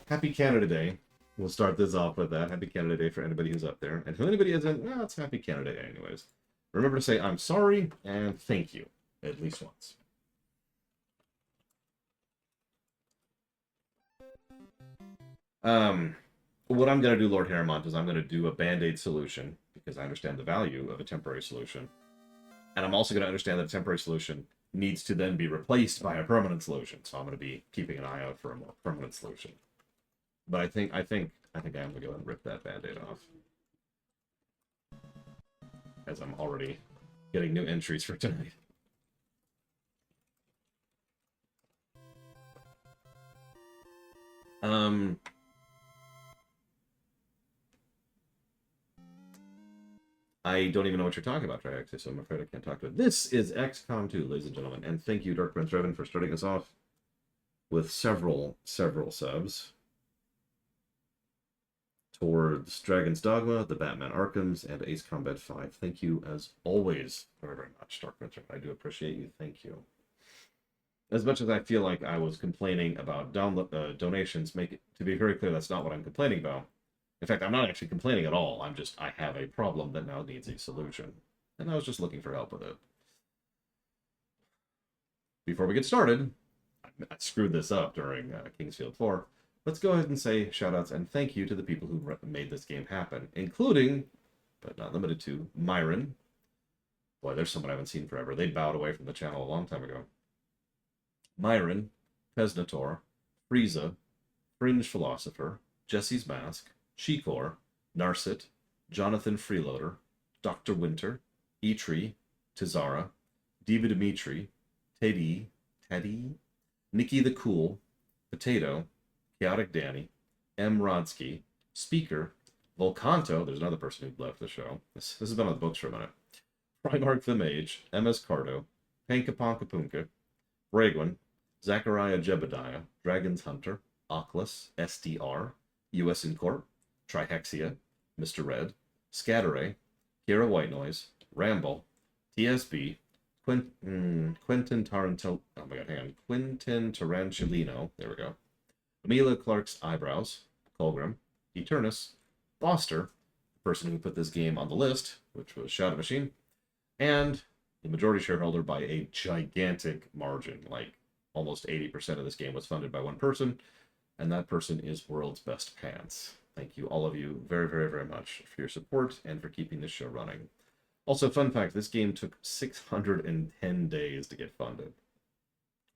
Happy Canada Day. We'll start this off with that. Happy Canada Day for anybody who's up there. And who anybody isn't, well, it's Happy Canada Day anyways. Remember to say I'm sorry and thank you at least once. What I'm going to do, Lord Harrimont, is I'm going to do a Band-Aid solution because I understand the value of a temporary solution. And I'm also going to understand that a temporary solution needs to then be replaced by a permanent solution. So I'm going to be keeping an eye out for a more permanent solution. But I think I am going to go ahead and rip that Band-Aid off, as I'm already getting new entries for tonight. I don't even know what you're talking about, Triaxis, so I'm afraid I can't talk to it. This is XCOM 2, ladies and gentlemen, and thank you, Dark Prince Revan, for starting us off with several subs towards Dragon's Dogma, the Batman Arkhams, and Ace Combat 5. Thank you, as always, very, very much, Dark Prince Revan. I do appreciate you. Thank you. As much as I feel like I was complaining about donations, to be very clear, that's not what I'm complaining about. In fact, I'm not actually complaining at all. I have a problem that now needs a solution. And I was just looking for help with it. Before we get started, I screwed this up during Kingsfield 4. Let's go ahead and say shoutouts and thank you to the people who made this game happen, including, but not limited to, Myron. Boy, there's someone I haven't seen forever. They bowed away from the channel a long time ago. Myron, Pesnator, Frieza, Fringe Philosopher, Jesse's Mask, Shikor, Narset, Jonathan Freeloader, Dr. Winter, Eitri, Tizara, Diva Dimitri, Teddy, Nikki the Cool, Potato, Chaotic Danny, M. Rodsky, Speaker, Volcanto, there's another person who left the show. This has been on the books for a minute. Primarch the Mage, MS Cardo, Panka Ponka Punka, Bragwin, Zachariah Jebediah, Dragon's Hunter, Oculus, SDR, US Incorp, Trihexia, Mr. Red, Scatteray, Kira White Noise, Ramble, TSB, Quentin Tarantino, oh my god, hang on, Quentin Taranchilino, there we go, Amelia Clark's Eyebrows, Colgrim, Eternus, Foster, the person who put this game on the list, which was Shadow Machine, and the majority shareholder by a gigantic margin, like almost 80% of this game was funded by one person, and that person is World's Best Pants. Thank you, all of you, very, very, very much for your support and for keeping this show running. Also, fun fact, this game took 610 days to get funded,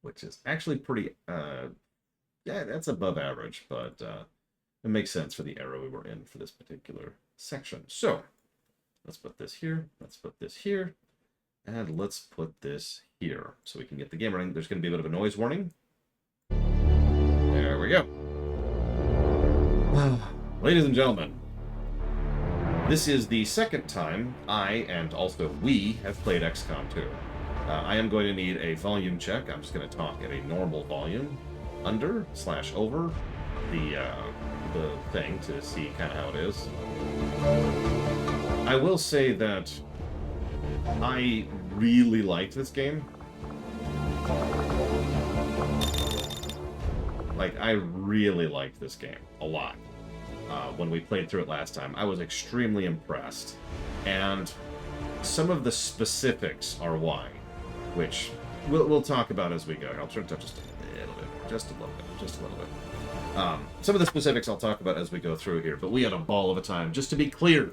which is actually pretty, yeah, that's above average, but it makes sense for the era we were in for this particular section. So, let's put this here, let's put this here, and let's put this here, so we can get the game running. There's going to be a bit of a noise warning. There we go. Ladies and gentlemen, this is the second time I, and also we, have played XCOM 2. I am going to need a volume check. I'm just going to talk at a normal volume, under/over the thing to see kind of how it is. I will say that I really liked this game. Like, I really liked this game a lot. When we played through it last time, I was extremely impressed. And some of the specifics are why, which we'll talk about as we go. I'll try to touch just a little bit. Some of the specifics I'll talk about as we go through here, but we had a ball of a time. Just to be clear,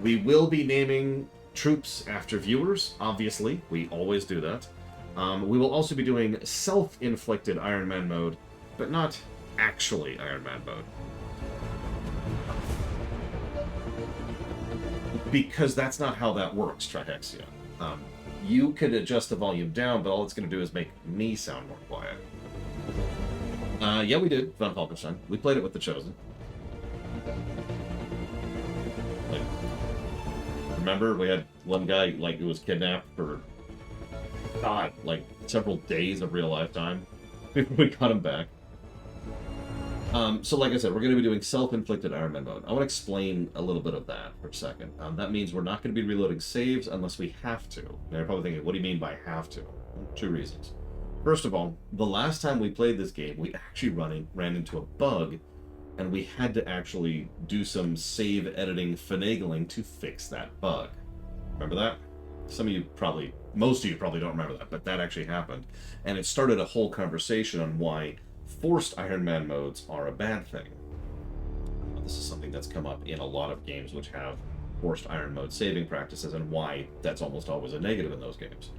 we will be naming troops after viewers, obviously. We always do that. We will also be doing self-inflicted Iron Man mode, but not actually Iron Man mode. Because that's not how that works, Trihexia. You could adjust the volume down, but all it's going to do is make me sound more quiet. Yeah, we did, Von Falkenstein. We played it with The Chosen. Like, remember, we had one guy, like, who was kidnapped for, God, like, several days of real-life time before we got him back. So like I said, we're going to be doing self-inflicted Iron Man mode. I want to explain a little bit of that for a second. That means we're not going to be reloading saves unless we have to. Now you're probably thinking, what do you mean by have to? Two reasons. First of all, the last time we played this game, we actually ran into a bug and we had to actually do some save editing finagling to fix that bug. Remember that? Some of you probably, most of you probably don't remember that, but that actually happened. And it started a whole conversation on why forced Iron Man modes are a bad thing. This is something that's come up in a lot of games which have forced Iron mode saving practices, and why that's almost always a negative in those games.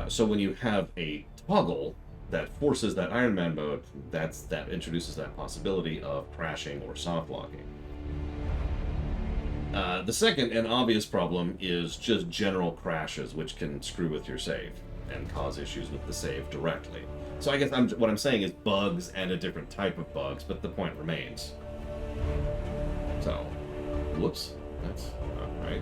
So when you have a toggle that forces that Iron Man mode, that introduces that possibility of crashing or soft locking. The second and obvious problem is just general crashes, which can screw with your save and cause issues with the save directly. So I guess what I'm saying is bugs and a different type of bugs, but the point remains. So, whoops, that's not right.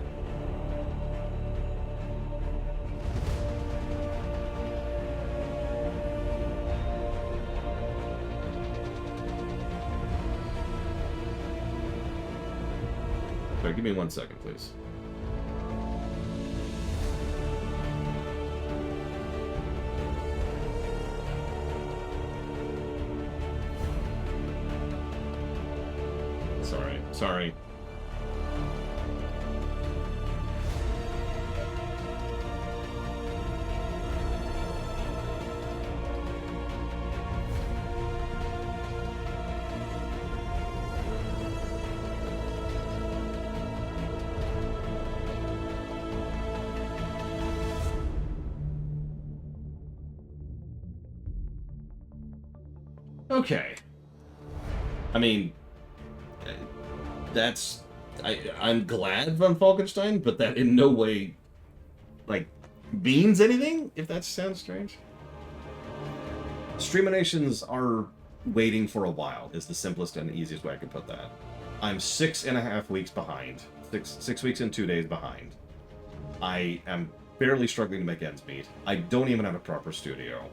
Sorry, give me 1 second, please. Sorry. Okay. I mean, I'm glad von Falkenstein, but that in no way, like, means anything, if that sounds strange. Streaminations are waiting for a while, is the simplest and easiest way I can put that. I'm 6.5 weeks behind. Six weeks and 2 days behind. I am barely struggling to make ends meet. I don't even have a proper studio.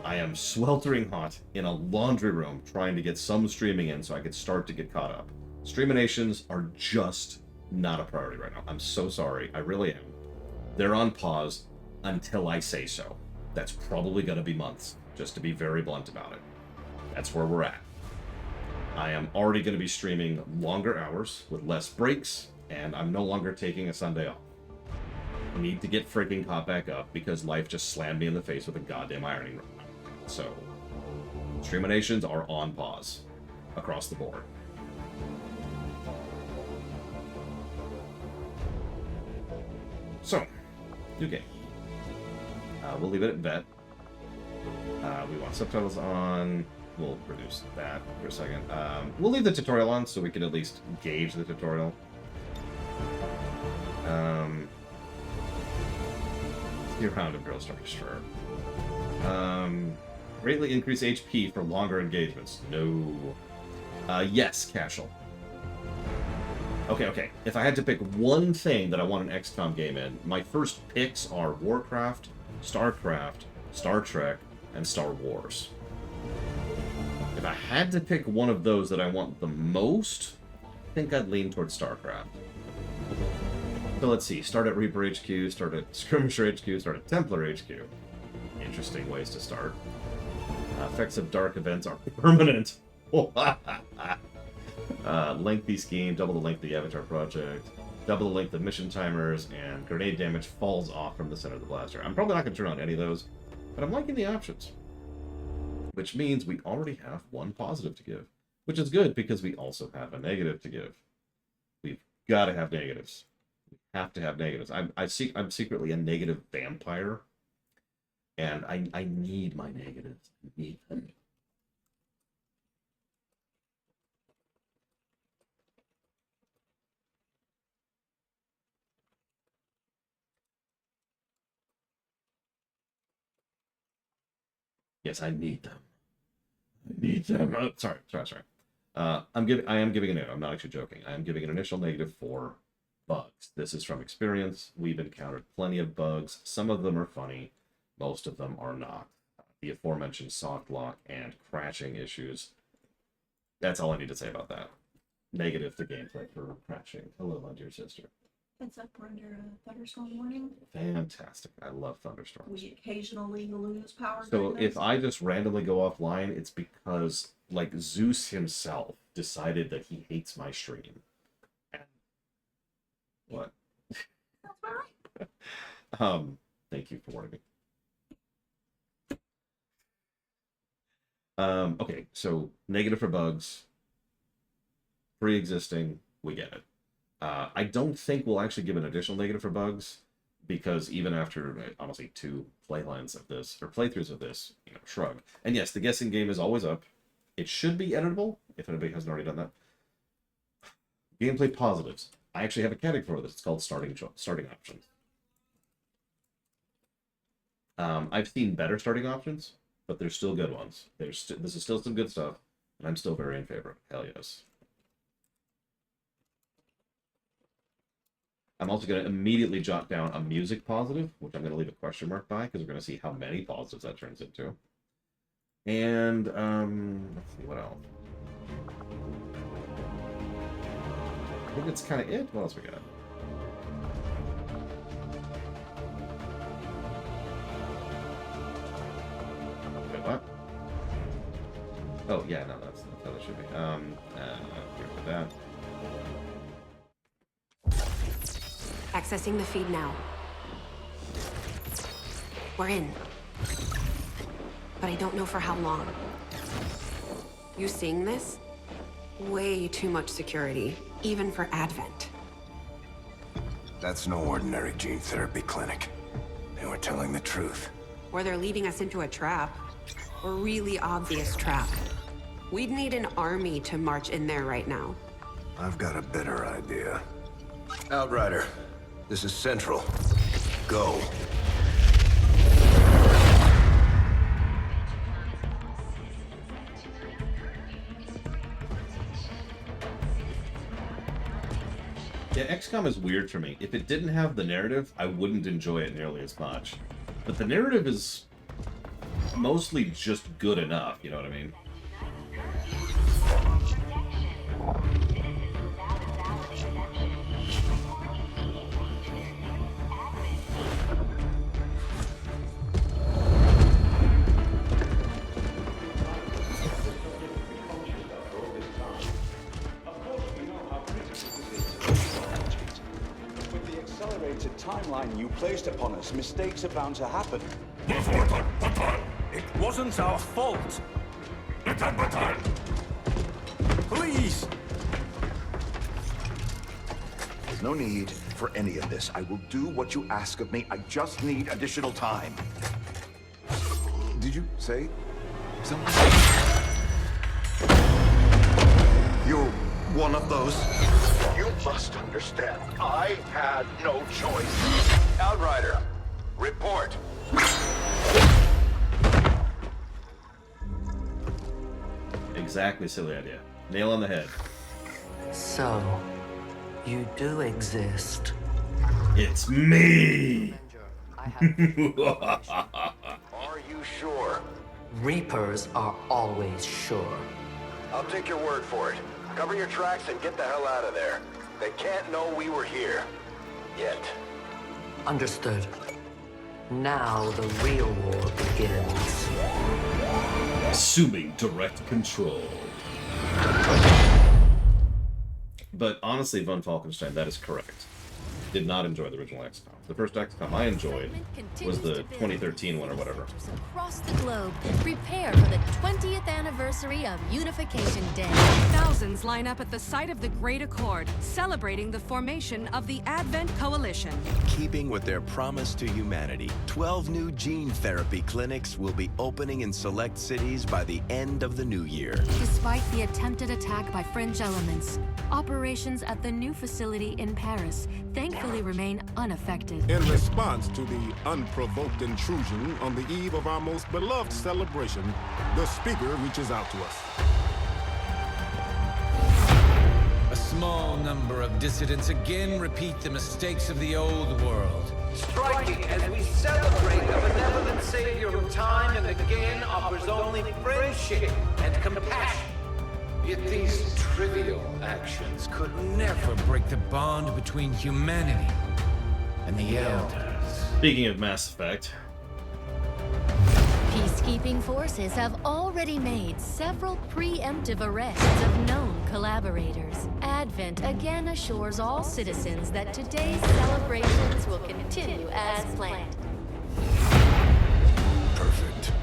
I am sweltering hot in a laundry room trying to get some streaming in so I could start to get caught up. Streaminations are just not a priority right now. I'm so sorry. I really am. They're on pause until I say so. That's probably going to be months, just to be very blunt about it. That's where we're at. I am already going to be streaming longer hours with less breaks, and I'm no longer taking a Sunday off. I need to get freaking caught back up because life just slammed me in the face with a goddamn ironing rod. So, streaminations are on pause across the board. So, new game. We'll leave it at vet. We want subtitles on. We'll reduce that for a second. We'll leave the tutorial on so we can at least gauge the tutorial. Year-round of Girl Star Destroyer. Greatly increase HP for longer engagements. No. Yes, Cashel. Okay. If I had to pick one thing that I want an XCOM game in, my first picks are Warcraft, StarCraft, Star Trek, and Star Wars. If I had to pick one of those that I want the most, I think I'd lean towards StarCraft. So let's see. Start at Reaper HQ, start at Skirmisher HQ, start at Templar HQ. Interesting ways to start. Effects of dark events are permanent. Lengthy scheme, double the length of the Avatar project, double the length of mission timers, and grenade damage falls off from the center of the blaster. I'm probably not going to turn on any of those, but I'm liking the options. Which means we already have one positive to give. Which is good, because we also have a negative to give. We've got to have negatives. We have to have negatives. I'm secretly a negative vampire. And I need my negatives. I need them. Yes, I need them. I need them. Oh, sorry. I am giving a note. I'm not actually joking. I am giving an initial negative for bugs. This is from experience. We've encountered plenty of bugs. Some of them are funny. Most of them are not. The aforementioned soft lock and crashing issues. That's all I need to say about that. Negative to gameplay for crashing. Hello, my dear sister. Heads up, we're under a thunderstorm warning. Fantastic. I love thunderstorms. We occasionally lose power. So if I just randomly go offline, it's because, like, Zeus himself decided that he hates my stream. And what? That's all right. Thank you for warning me. Okay, so negative for bugs, pre-existing, we get it. I don't think we'll actually give an additional negative for bugs, because even after honestly 2 playthroughs of this, shrug. And yes, the guessing game is always up. It should be editable if anybody hasn't already done that. Gameplay positives. I actually have a category for this. It's called starting options. I've seen better starting options, but there's still good ones. This is still some good stuff, and I'm still very in favor of it. Hell yes. I'm also going to immediately jot down a music positive, which I'm going to leave a question mark by, because we're going to see how many positives that turns into. And, let's see, what else? I think that's kind of it. What else we got? Wait, what? Oh, yeah, no, that's how that should be. Here with that. Accessing the feed now. We're in. But I don't know for how long. You seeing this? Way too much security, even for Advent. That's no ordinary gene therapy clinic. They were telling the truth. Or they're leading us into a trap. A really obvious trap. We'd need an army to march in there right now. I've got a better idea. Outrider, this is Central. Go. Yeah, XCOM is weird for me. If it didn't have the narrative, I wouldn't enjoy it nearly as much. But the narrative is mostly just good enough, you know what I mean? Timeline you placed upon us, mistakes are bound to happen. It wasn't our fault. Please! There's no need for any of this. I will do what you ask of me. I just need additional time. Did you say something? You're one of those? You must understand, I had no choice. Outrider, report. Exactly, silly idea. Nail on the head. So, you do exist. It's me! Are you sure? Reapers are always sure. I'll take your word for it. Cover your tracks and get the hell out of there. They can't know we were here. Yet. Understood. Now the real war begins. Assuming direct control. But honestly, Von Falkenstein, that is correct. Did not enjoy the original XCOM. The first XCOM I enjoyed was the 2013 one or whatever. Across the globe, prepare for the 20th anniversary of Unification Day. Thousands line up at the site of the Great Accord, celebrating the formation of the Advent Coalition. Keeping with their promise to humanity, 12 new gene therapy clinics will be opening in select cities by the end of the new year. Despite the attempted attack by fringe elements, operations at the new facility in Paris thankfully remain unaffected. In response to the unprovoked intrusion on the eve of our most beloved celebration, the speaker reaches out to us. A small number of dissidents again repeat the mistakes of the old world. Striking as we celebrate the benevolent savior who time and again offers only friendship and compassion. Yet these trivial actions could never break the bond between humanity and the Elders. Speaking of Mass Effect. Peace Peacekeeping forces have already made several preemptive arrests of known collaborators. Advent again assures all citizens that today's celebrations will continue as planned. Perfect.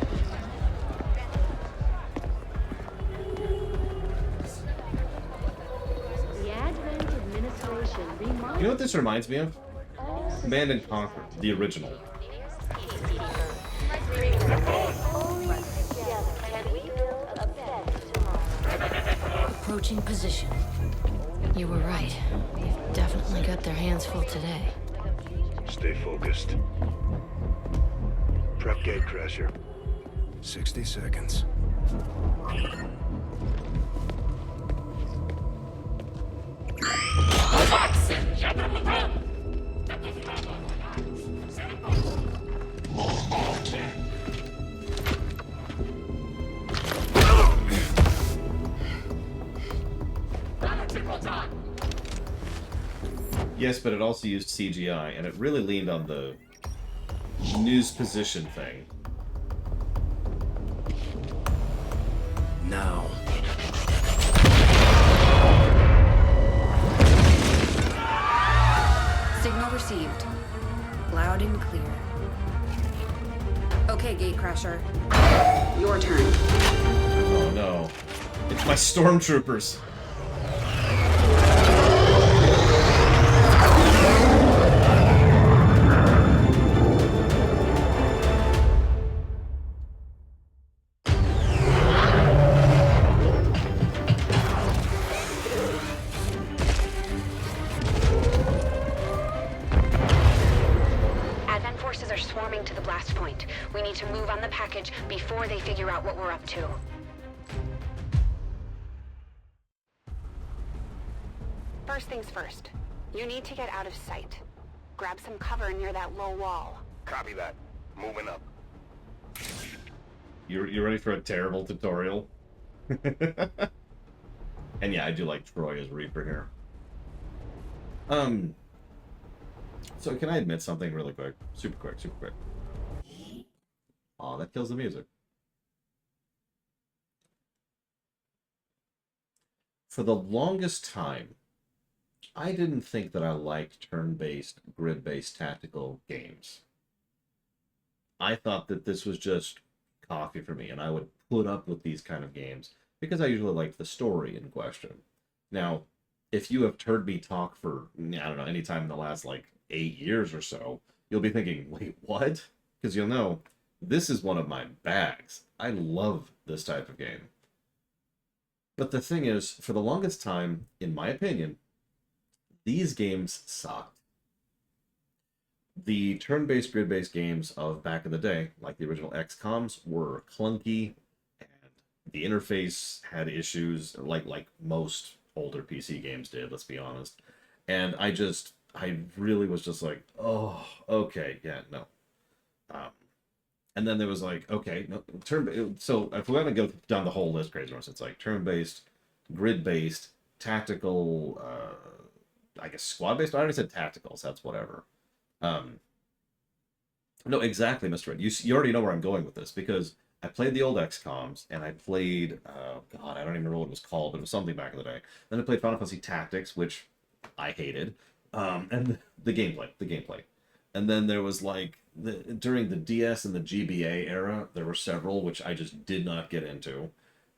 The Advent administration reminds You know what this reminds me of? Command and Conquer, the original. Approaching position. You were right. They've definitely got their hands full today. Stay focused. Prep Gatecrasher. 60 seconds. Yes, but it also used CGI, and it really leaned on the news position thing. Now. Signal received. Loud and clear. Okay, Gatecrasher. Your turn. Oh no. It's my stormtroopers. Advent forces are swarming to the blast point. We need to move on the package before they figure out what we're up to. First things first. You need to get out of sight. Grab some cover near that low wall. Copy that. Moving up. You ready for a terrible tutorial? And yeah, I do like Troy as Reaper here. So can I admit something really quick? Super quick, super quick. Aw, that kills the music. For the longest time, I didn't think that I liked turn-based, grid-based tactical games. I thought that this was just coffee for me, and I would put up with these kind of games because I usually liked the story in question. Now, if you have heard me talk for, I don't know, any time in the last, like, 8 years or so, you'll be thinking, wait, what? Because you'll know, this is one of my bags. I love this type of game. But the thing is, for the longest time, in my opinion, these games sucked. The turn-based, grid-based games of back in the day, like the original XCOMs, were clunky, and the interface had issues, like most older PC games did, let's be honest. And I really was just like, oh, okay, yeah, no. And then there was like, okay, no, so if we want to go down the whole list, Crazy Horse, it's like turn-based, grid-based, tactical, I guess squad-based. I already said tactical, so that's whatever. No, exactly, Mr. Red. You already know where I'm going with this, because I played the old XCOMs, and I played, God, I don't even remember what it was called, but it was something back in the day. Then I played Final Fantasy Tactics, which I hated, and the gameplay. And then there was like, during the DS and the GBA era, there were several, which I just did not get into.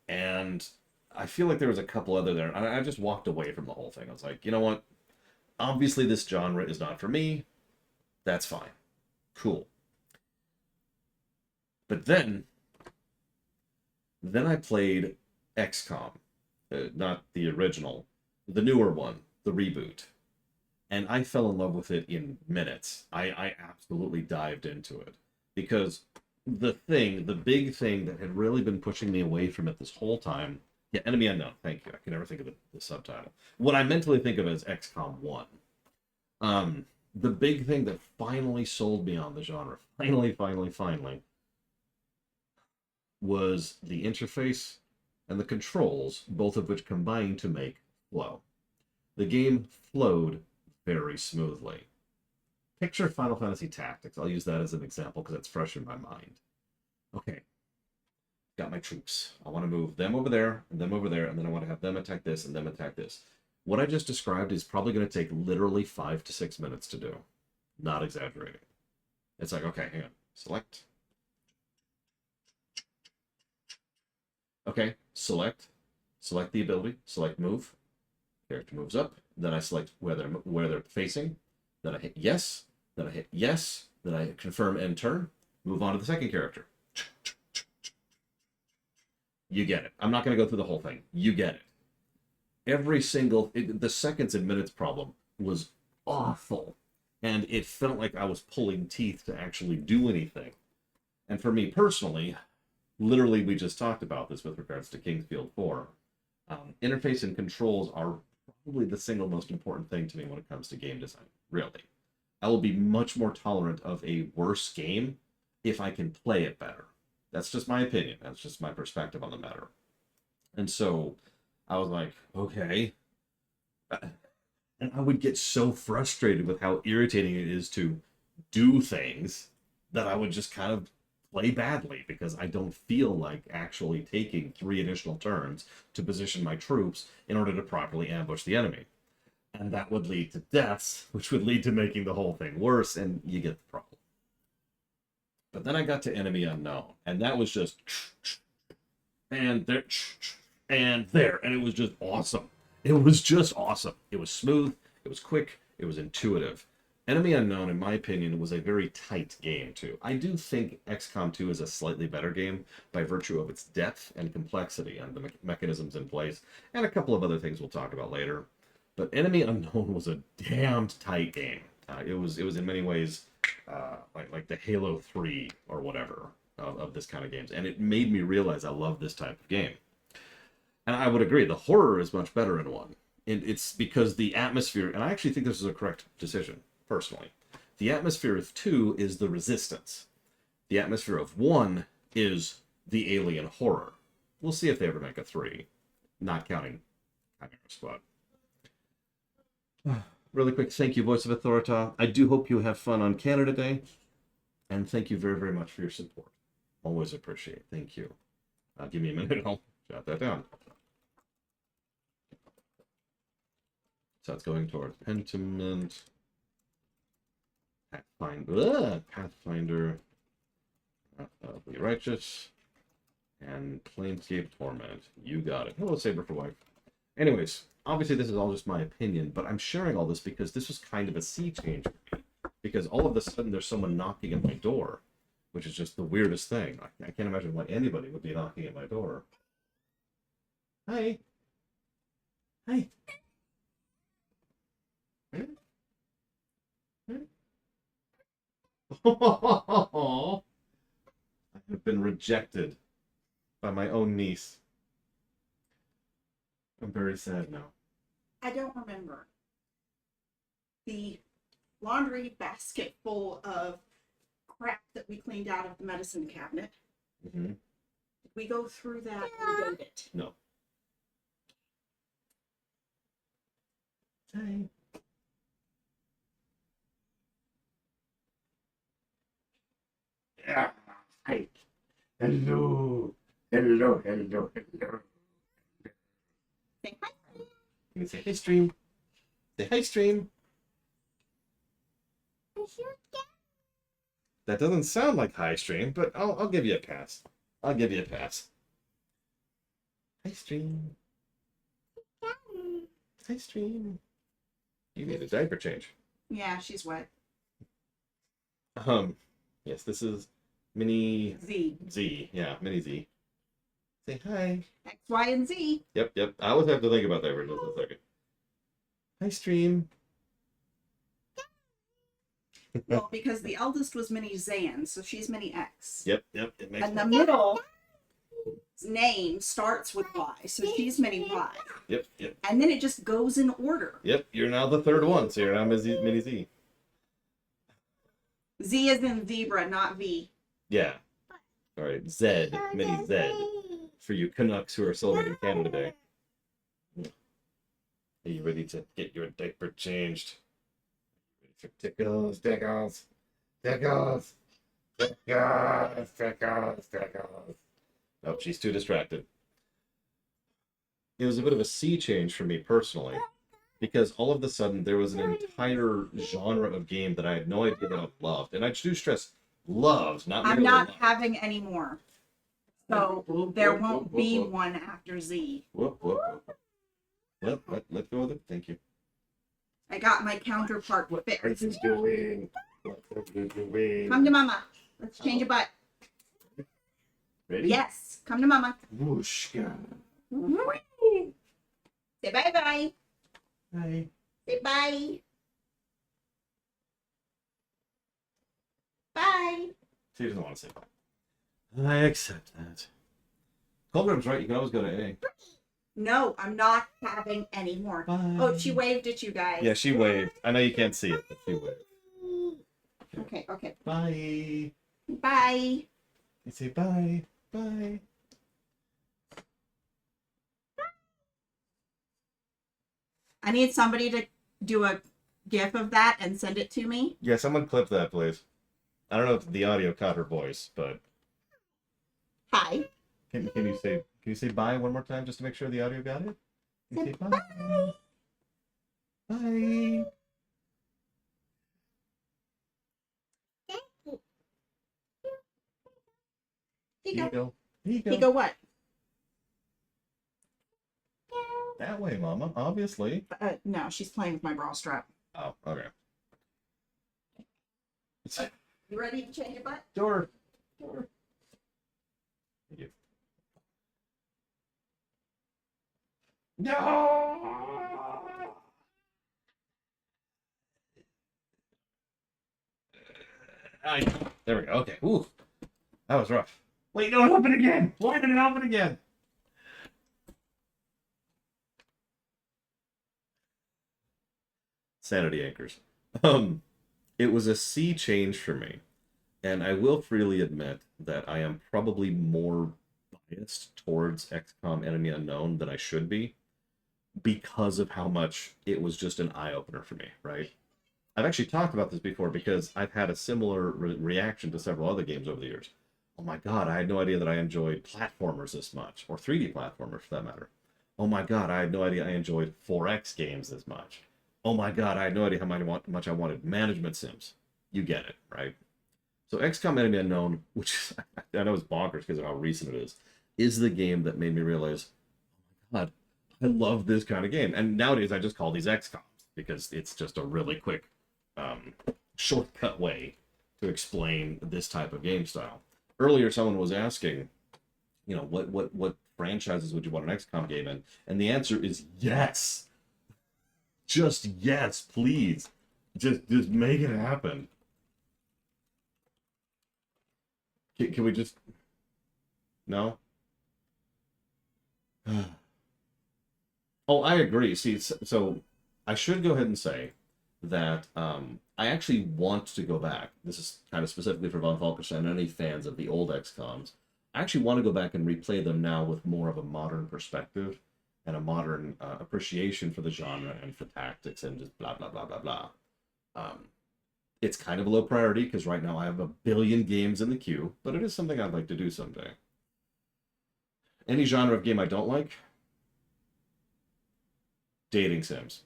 And I feel like there was a couple other there, and I just walked away from the whole thing. I was like, you know what? Obviously this genre is not for me. That's fine. Cool. But then I played XCOM. Not the original. The newer one. The reboot. And I fell in love with it in minutes. I absolutely dived into it. Because the big thing that had really been pushing me away from it this whole time... Yeah, Enemy Unknown. Thank you. I can never think of the subtitle. What I mentally think of as XCOM 1. The big thing that finally sold me on the genre, finally, was the interface and the controls, both of which combined to make flow. The game flowed very smoothly. Picture Final Fantasy Tactics. I'll use that as an example because it's fresh in my mind. Okay, got my troops. I want to move them over there, and them over there, and then I want to have them attack this, and them attack this. What I just described is probably going to take literally 5 to 6 minutes to do. Not exaggerating. It's like, okay, hang on. Select. Okay, select. Select the ability. Select move. Character moves up. Then I select where they're facing. Then I hit yes. Then I hit yes. Then I confirm end turn. Move on to the second character. You get it. I'm not going to go through the whole thing. You get it. Every single... the seconds and minutes problem was awful. And it felt like I was pulling teeth to actually do anything. And for me personally, literally we just talked about this with regards to Kingsfield 4. Interface and controls are probably the single most important thing to me when it comes to game design. Really. I will be much more tolerant of a worse game if I can play it better. That's just my opinion. That's just my perspective on the matter. And so I was like, okay. And I would get so frustrated with how irritating it is to do things that I would just kind of play badly because I don't feel like actually taking 3 additional turns to position my troops in order to properly ambush the enemy. And that would lead to deaths, which would lead to making the whole thing worse, and you get the problem. But then I got to Enemy Unknown, and that was just and there and there, and it was just awesome. It was just awesome. It was smooth, it was quick, it was intuitive. Enemy Unknown, in my opinion, was a very tight game, too. I do think XCOM 2 is a slightly better game by virtue of its depth and complexity and the mechanisms in place, and a couple of other things we'll talk about later. But Enemy Unknown was a damned tight game. It was in many ways like the Halo 3 or whatever of this kind of games. And it made me realize I love this type of game. And I would agree, the horror is much better in 1. And it's because the atmosphere, and I actually think this is a correct decision, personally. The atmosphere of 2 is the resistance. The atmosphere of 1 is the alien horror. We'll see if they ever make a 3, not counting Chimera Squad. Really quick, thank you, Voice of Authorita. I do hope you have fun on Canada Day. And thank you very, very much for your support. Always appreciate it. Thank you. Give me a minute, I'll jot that down. So that's going towards Pentiment, Pathfinder, Be Righteous, and Planescape Torment. You got it. Hello, Saber for Wife. Anyways, obviously this is all just my opinion, but I'm sharing all this because this was kind of a sea change for me. Because all of a sudden there's someone knocking at my door, which is just the weirdest thing. I can't imagine why anybody would be knocking at my door. Hi. Hi. I have been rejected by my own niece. I'm very sad now. I don't remember. The laundry basket full of crap that we cleaned out of the medicine cabinet. Mm-hmm. Did we go through that and date it? No. Hi. Yeah. Hi. Hello. Hello. Hello. Hello. Say hi. You can say hi, stream. Say hi, stream. That doesn't sound like hi, stream, but I'll give you a pass. I'll give you a pass. Hi, stream. Hi, stream. You need a diaper change. Yeah, she's wet. Yes, this is Mini Z. Z. Yeah, Mini Z. Say hi. X, Y, and Z. Yep. I always have to think about that for just a second. Hi, stream. Well, because the eldest was Mini Zan, so she's Mini X. Yep. It makes And the sense. middle name starts with Y, so she's Mini Y. Yep. And then it just goes in order. Yep, you're now the third one, so you're now Mini Z. Z is in zebra, not V. Yeah. All right, Z, Mini Z. For you Canucks who are celebrating Canada Day. Are you ready to get your diaper changed? Ready for tickles? Oh, she's too distracted. It was a bit of a sea change for me personally, because all of a sudden there was an entire genre of game that I had no idea that I loved. And I do stress loved, not I'm merely not loved. having any more. So there won't be one after Z. Whoop, whoop, whoop. Let go of it. Thank you. I got my counterpart fixed. What are you doing? What are you doing? Come to mama. Let's change a butt. Ready? Yes. Come to mama. Whooshka. Say bye-bye. Bye. Say bye. Bye. She doesn't want to say bye. I accept that. Colgram's right. You can always go to A. No, I'm not having any more. Bye. Oh, she waved at you guys. Yeah, she waved. I know you can't see it, but she waved. Okay, okay. Bye. Bye. You say bye. Bye. I need somebody to do a GIF of that and send it to me. Yeah, someone clip that, please. I don't know if the audio caught her voice, but Hi. can you say bye one more time just to make sure the audio got it? Can you say bye? Bye. Here you go. Here you go. Here you go what? That way, Mama, obviously. No, she's playing with my bra strap. Oh, okay. You ready to change your butt? Sure. Sure. Thank you. No! There we go. Okay. Ooh. That was rough. Wait, no, it opened again. Why did it open again? Sanity anchors. It was a sea change for me. And I will freely admit that I am probably more biased towards XCOM Enemy Unknown than I should be because of how much it was just an eye-opener for me, right? I've actually talked about this before because I've had a similar reaction to several other games over the years. Oh my god, I had no idea that I enjoyed platformers this much, or 3D platformers for that matter. Oh my god, I had no idea I enjoyed 4X games this much. Oh my god, I had no idea how much I wanted management sims. You get it, right? So XCOM Enemy Unknown, which I know is bonkers because of how recent it is the game that made me realize, oh my god, I love this kind of game. And nowadays I just call these XCOMs because it's just a really quick shortcut way to explain this type of game style. Earlier, someone was asking, you know, what franchises would you want an XCOM game in? And the answer is yes. Just yes, please. Just make it happen. Can we just... No? Oh, I agree. See, so I should go ahead and say that I actually want to go back. This is kind of specifically for Von Falkenstein and any fans of the old XCOMs. I actually want to go back and replay them now with more of a modern perspective and a modern appreciation for the genre and for tactics and just blah, blah, blah, blah, blah. It's kind of a low priority because right now I have 1 billion games in the queue, but it is something I'd like to do someday. Any genre of game I don't like? Dating sims.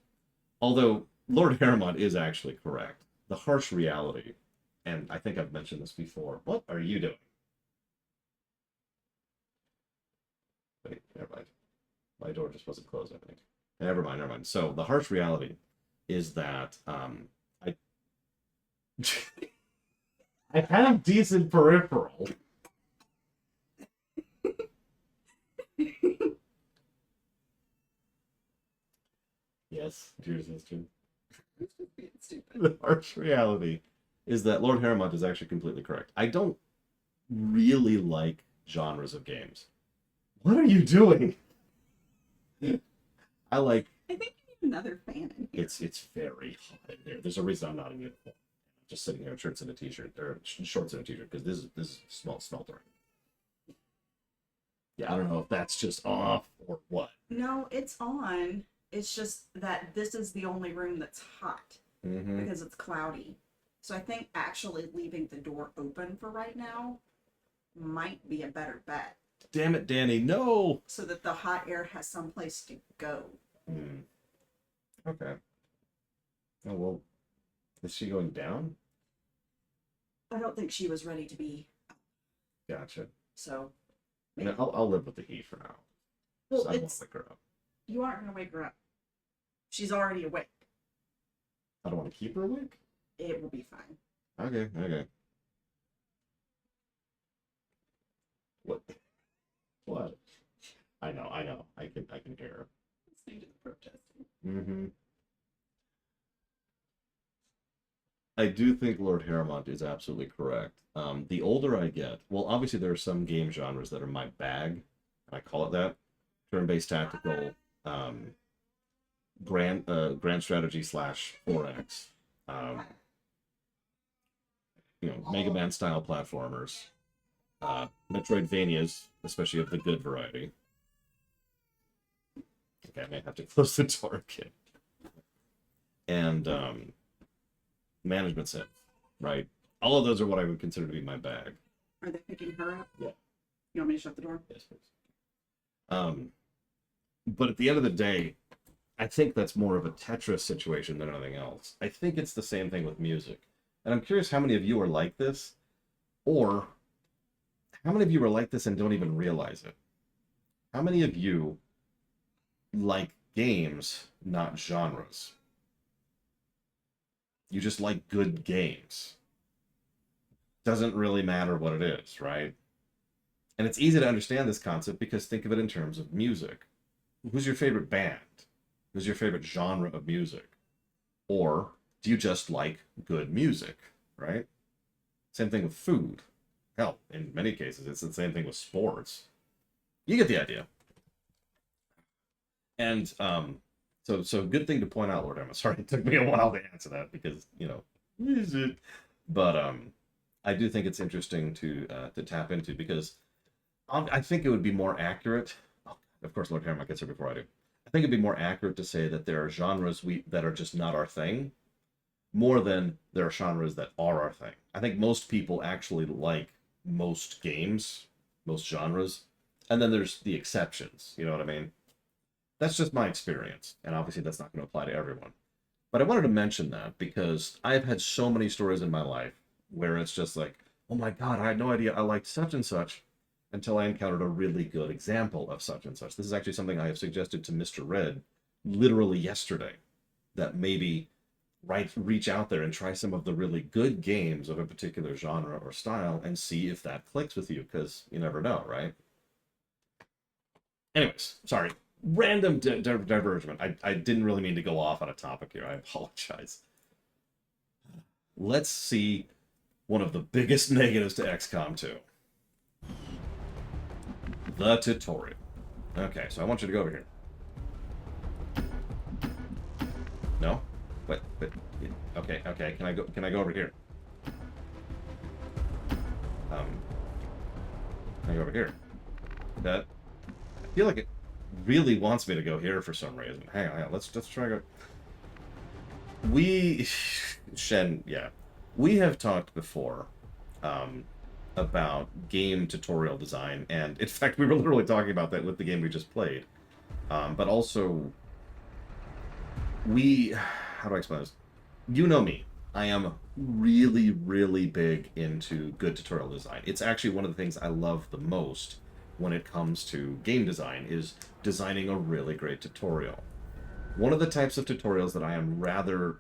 Although Lord Harriman is actually correct. The harsh reality, and I think I've mentioned this before. What are you doing? Wait, never mind. My door just wasn't closed, I think. Never mind. So the harsh reality is that I have decent peripheral. Yes, dear sister. The harsh reality is that Lord Harriman is actually completely correct. I don't really like genres of games. What are you doing? I think you need another fan in here. It's very hot in here. There's a reason I'm not in uniform. I'm just sitting here in shorts and a t-shirt, or shorts and a t-shirt, because this is smeltering. Yeah, I don't know if that's just off or what. No, it's on. It's just that this is the only room that's hot because it's cloudy. So I think actually leaving the door open for right now might be a better bet. damn it, Danny, no! So that the hot air has someplace to go. Okay. Oh, well, is she going down? I don't think she was ready to be. Gotcha. So. And I'll live with the heat for now. Well, So I won't wake her up. You aren't going to wake her up. She's already awake. I don't want to keep her awake? It will be fine. Okay. What? What? I know. I can hear her. Listening to the protesting. Mm-hmm. I do think Lord Harrowmont is absolutely correct. The older I get, well, obviously there are some game genres that are my bag. I call it that. Turn-based tactical, grand strategy / 4X. Mega Man style platformers. Metroidvanias, especially of the good variety. Okay, I may have to close the door again. And management sim, right? All of those are what I would consider to be my bag. Are they picking her up? Yeah. You want me to shut the door? Yes, please. But at the end of the day, I think that's more of a Tetris situation than anything else. I think it's the same thing with music. And I'm curious how many of you are like this, or how many of you are like this and don't even realize it? How many of you like games, not genres? You just like good games. Doesn't really matter what it is, right? And it's easy to understand this concept because think of it in terms of music. Who's your favorite band? Who's your favorite genre of music? Or do you just like good music, right? Same thing with food. Hell, in many cases, it's the same thing with sports. You get the idea. And so good thing to point out, Lord Emma. Sorry, it took me a while to answer that because, is it? But I do think it's interesting to tap into because I think it would be more accurate. Oh, of course, Lord Harriman gets here before I do. I think it'd be more accurate to say that there are genres that are just not our thing, more than there are genres that are our thing. I think most people actually like most games, most genres, and then there's the exceptions. You know what I mean? That's just my experience, and obviously that's not going to apply to everyone. But I wanted to mention that because I've had so many stories in my life where it's just like, oh my god, I had no idea I liked such and such until I encountered a really good example of such and such. This is actually something I have suggested to Mr. Red literally yesterday, that maybe reach out there and try some of the really good games of a particular genre or style and see if that clicks with you, because you never know, right? Anyways, sorry. Random divergement. I didn't really mean to go off on a topic here. I apologize. Let's see one of the biggest negatives to XCOM 2. The tutorial. Okay, so I want you to go over here. No? But okay. Can I go over here? Can I go over here? I feel like it really wants me to go here for some reason. Hang on. Let's try to go. Shen, yeah. We have talked before about game tutorial design, and in fact, we were literally talking about that with the game we just played. But also, how do I explain this? You know me. I am really, really big into good tutorial design. It's actually one of the things I love the most when it comes to game design, is designing a really great tutorial. One of the types of tutorials that I am rather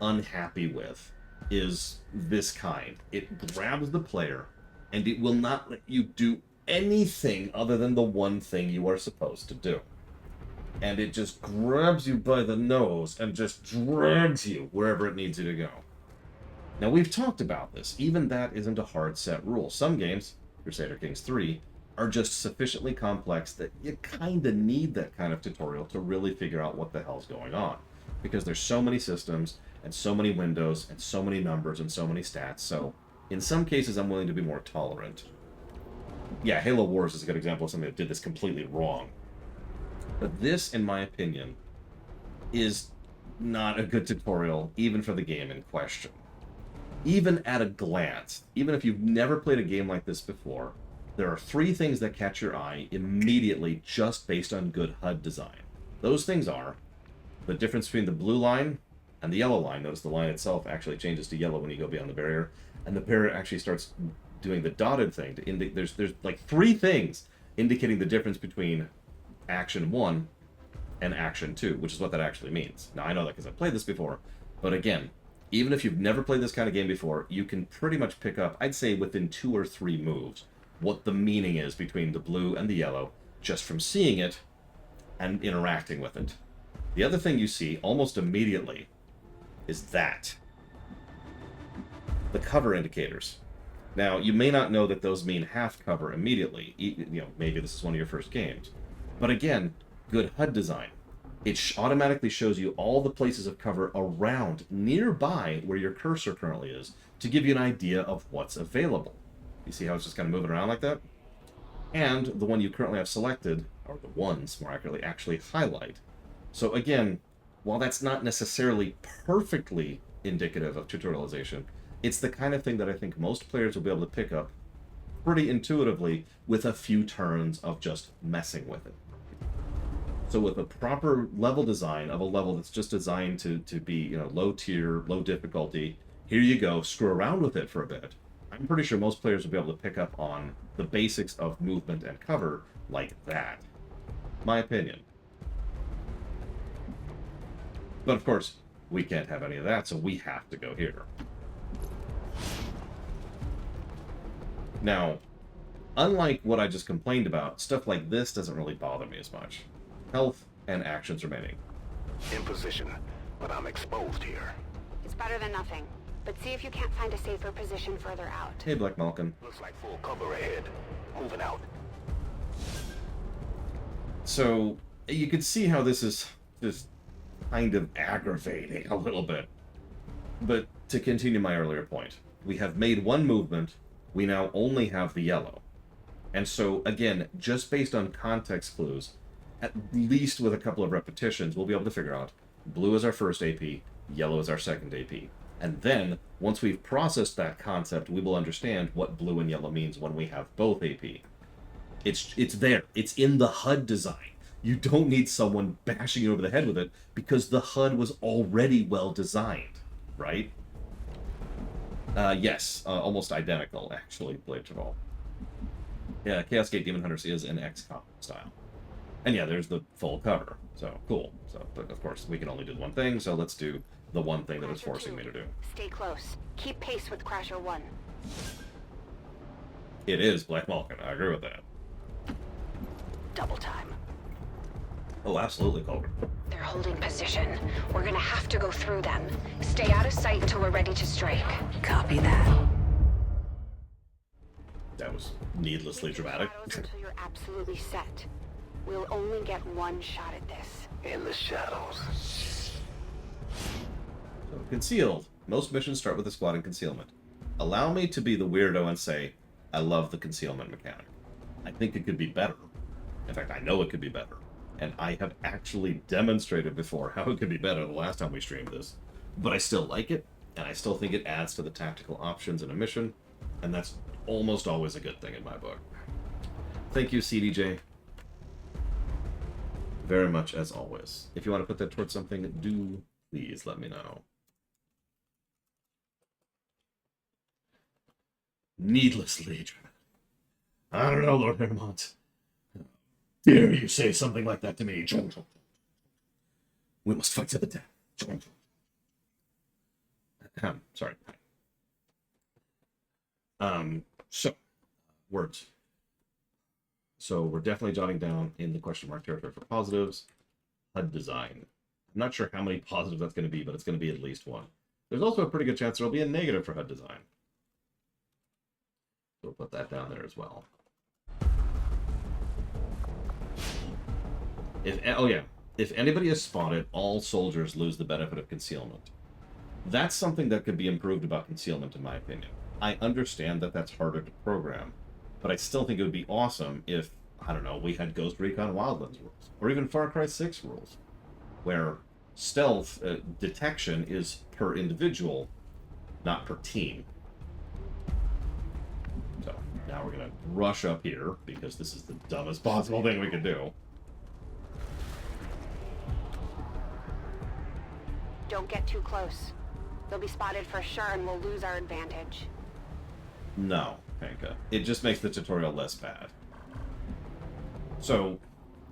unhappy with is this kind. It grabs the player and it will not let you do anything other than the one thing you are supposed to do. And it just grabs you by the nose and just drags you wherever it needs you to go. Now, we've talked about this. Even that isn't a hard set rule. Some games, Crusader Kings 3, are just sufficiently complex that you kind of need that kind of tutorial to really figure out what the hell's going on. Because there's so many systems, and so many windows, and so many numbers, and so many stats, so in some cases I'm willing to be more tolerant. Yeah, Halo Wars is a good example of something that did this completely wrong. But this, in my opinion, is not a good tutorial, even for the game in question. Even at a glance, even if you've never played a game like this before, there are 3 things that catch your eye immediately just based on good HUD design. Those things are the difference between the blue line and the yellow line. Notice the line itself actually changes to yellow when you go beyond the barrier, and the barrier actually starts doing the dotted thing to indicate there's like 3 things indicating the difference between action 1 and action 2, which is what that actually means. Now, I know that because I've played this before, but again, even if you've never played this kind of game before, you can pretty much pick up, I'd say within 2 or 3 moves, what the meaning is between the blue and the yellow, just from seeing it and interacting with it. The other thing you see almost immediately is that. The cover indicators. Now, you may not know that those mean half cover immediately. Maybe this is one of your first games. But again, good HUD design. It automatically shows you all the places of cover around, nearby where your cursor currently is, to give you an idea of what's available. You see how it's just kind of moving around like that? And the one you currently have selected, or the ones more accurately, actually highlight. So again, while that's not necessarily perfectly indicative of tutorialization, it's the kind of thing that I think most players will be able to pick up pretty intuitively with a few turns of just messing with it. So with a proper level design of a level that's just designed to be, low tier, low difficulty, here you go, screw around with it for a bit. I'm pretty sure most players will be able to pick up on the basics of movement and cover like that. My opinion. But of course, we can't have any of that, so we have to go here. Now, unlike what I just complained about, stuff like this doesn't really bother me as much. Health and actions remaining. In position, but I'm exposed here. It's better than nothing. But see if you can't find a safer position further out. Hey, Black Malkin. Looks like full cover ahead. Moving out. So, you can see how this is just kind of aggravating a little bit. But to continue my earlier point, we have made one movement, we now only have the yellow. And so, again, just based on context clues, at least with a couple of repetitions, we'll be able to figure out blue is our first AP, yellow is our second AP. And then, once we've processed that concept, we will understand what blue and yellow means when we have both AP. It's there. It's in the HUD design. You don't need someone bashing you over the head with it, because the HUD was already well designed, right? Yes, almost identical, actually, Blade Travel. Yeah, Chaos Gate Demon Hunters is an XCOM style. And yeah, there's the full cover, so cool. So, but of course, we can only do one thing, so let's do the one thing that it's forcing me to do. Stay close. Keep pace with Crasher 1. It is Black Malkin. I agree with that. Double time. Oh, absolutely, Culver. They're holding position. We're gonna have to go through them. Stay out of sight until we're ready to strike. Copy that. That was needlessly dramatic. Until you're absolutely set. We'll only get one shot at this. In the shadows. So, concealed. Most missions start with a squad in concealment. Allow me to be the weirdo and say, I love the concealment mechanic. I think it could be better. In fact, I know it could be better. And I have actually demonstrated before how it could be better the last time we streamed this. But I still like it, and I still think it adds to the tactical options in a mission, and that's almost always a good thing in my book. Thank you, CDJ. Very much as always. If you want to put that towards something, do please let me know. Needlessly dramatic. I don't know, Lord Hermont. Dare you say something like that to me? We must fight to the death. Sorry. So, words. So we're definitely jotting down in the question mark territory for positives. HUD design. I'm not sure how many positives that's going to be, but it's going to be at least one. There's also a pretty good chance there'll be a negative for HUD design. So we'll put that down there as well. If anybody has spotted, all soldiers lose the benefit of concealment. That's something that could be improved about concealment, in my opinion. I understand that that's harder to program, but I still think it would be awesome if, I don't know, we had Ghost Recon Wildlands rules, or even Far Cry 6 rules, where stealth detection is per individual, not per team. So, now we're gonna rush up here because this is the dumbest possible thing we could do. Don't get too close. They'll be spotted for sure and we'll lose our advantage. No, Panka. It just makes the tutorial less bad. So,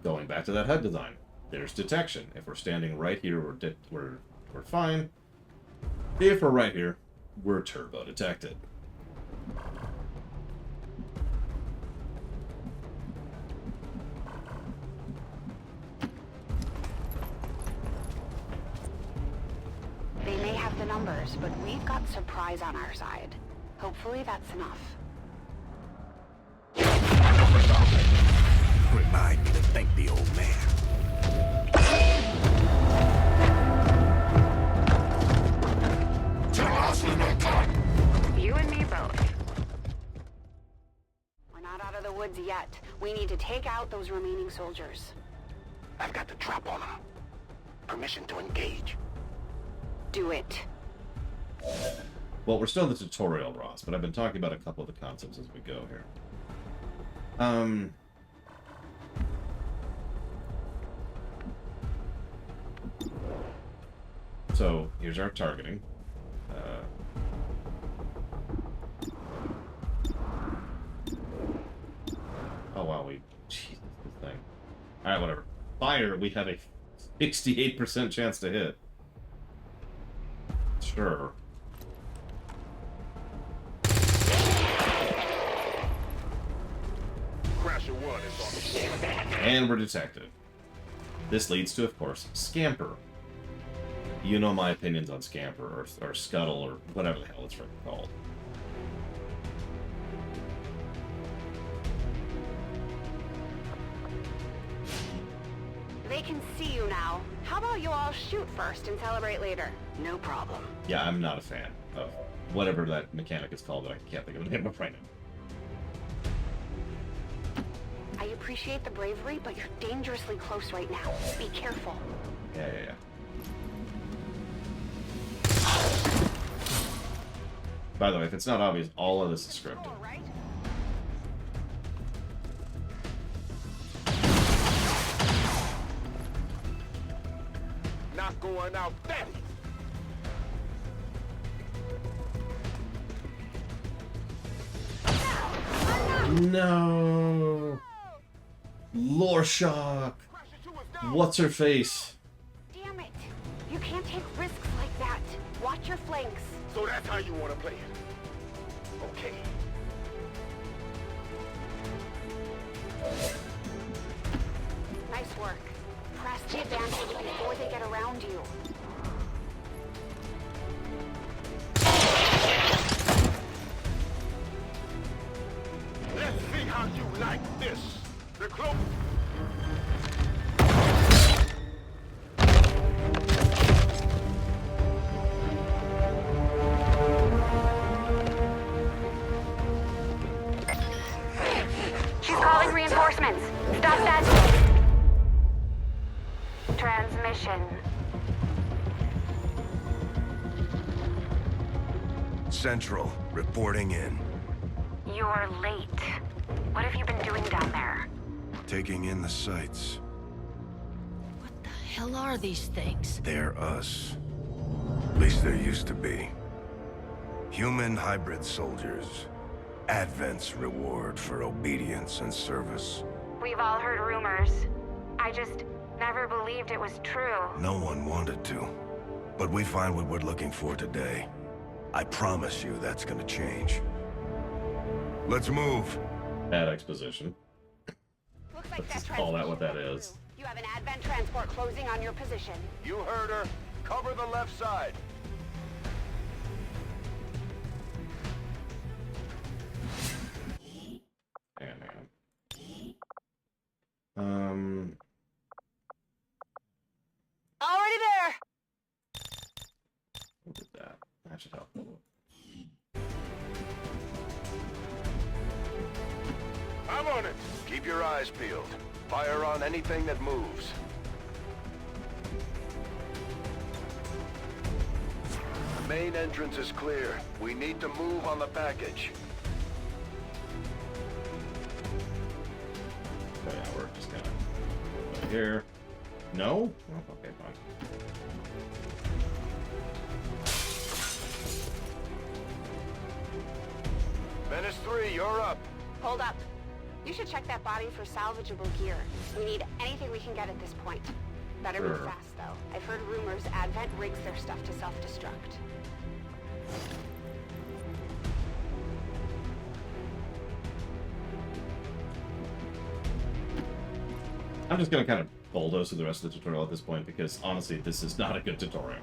going back to that HUD design, there's detection. If we're standing right here, we're fine. If we're right here, we're turbo detected. They may have the numbers, but we've got surprise on our side. Hopefully that's enough. Remind me to thank the old man. You and me both. We're not out of the woods yet. We need to take out those remaining soldiers. I've got the drop on them. Permission to engage. Do it. Well, we're still in the tutorial, Ross, but I've been talking about a couple of the concepts as we go here. So, here's our targeting. Oh, wow, Jesus, this thing. Alright, whatever. Fire, we have a 68% chance to hit. Sure. Crasher 1 is on the And we're detected. This leads to, of course, Scamper. You know my opinions on Scamper, or Scuttle, or whatever the hell it's freaking called. They can see you now. How about you all shoot first and celebrate later? No problem. Yeah, I'm not a fan of whatever that mechanic is called that I can't think of the name of right now. I appreciate the bravery, but you're dangerously close right now. Be careful. Yeah. By the way, if it's not obvious, all of this is scripted. Not going out, Daddy. No. Lore shock. What's her face? Damn it! You can't take risks like that. Watch your flanks. So that's how you want to play it. Okay. Nice work. Press the advantage before they get around you. Let's see how you like this. The cloak. She's calling reinforcements. Stop that. Transmission. Central, reporting in. You're late. What have you been doing down there? Taking in the sights. The hell are these things? They're us. At least there used to be. Human hybrid soldiers. Advent's reward for obedience and service. We've all heard rumors. I just never believed it was true. No one wanted to. But we find what we're looking for today. I promise you that's gonna change. Let's move. Bad exposition. Looks like Let's just call that what that is. You have an Advent transport closing on your position. You heard her. Cover the left side. Hang on. Already there. What did that? That should help. I'm on it. Keep your eyes peeled. Fire on anything that moves. The main entrance is clear. We need to move on the package. here. No? Oh, okay, fine. Menace 3, you're up. Hold up. You should check that body for salvageable gear. We need anything we can get at this point. Better Sure. be fast, though. I've heard rumors Advent rigs their stuff to self-destruct. I'm just gonna kind of bulldoze through the rest of the tutorial at this point because honestly, this is not a good tutorial.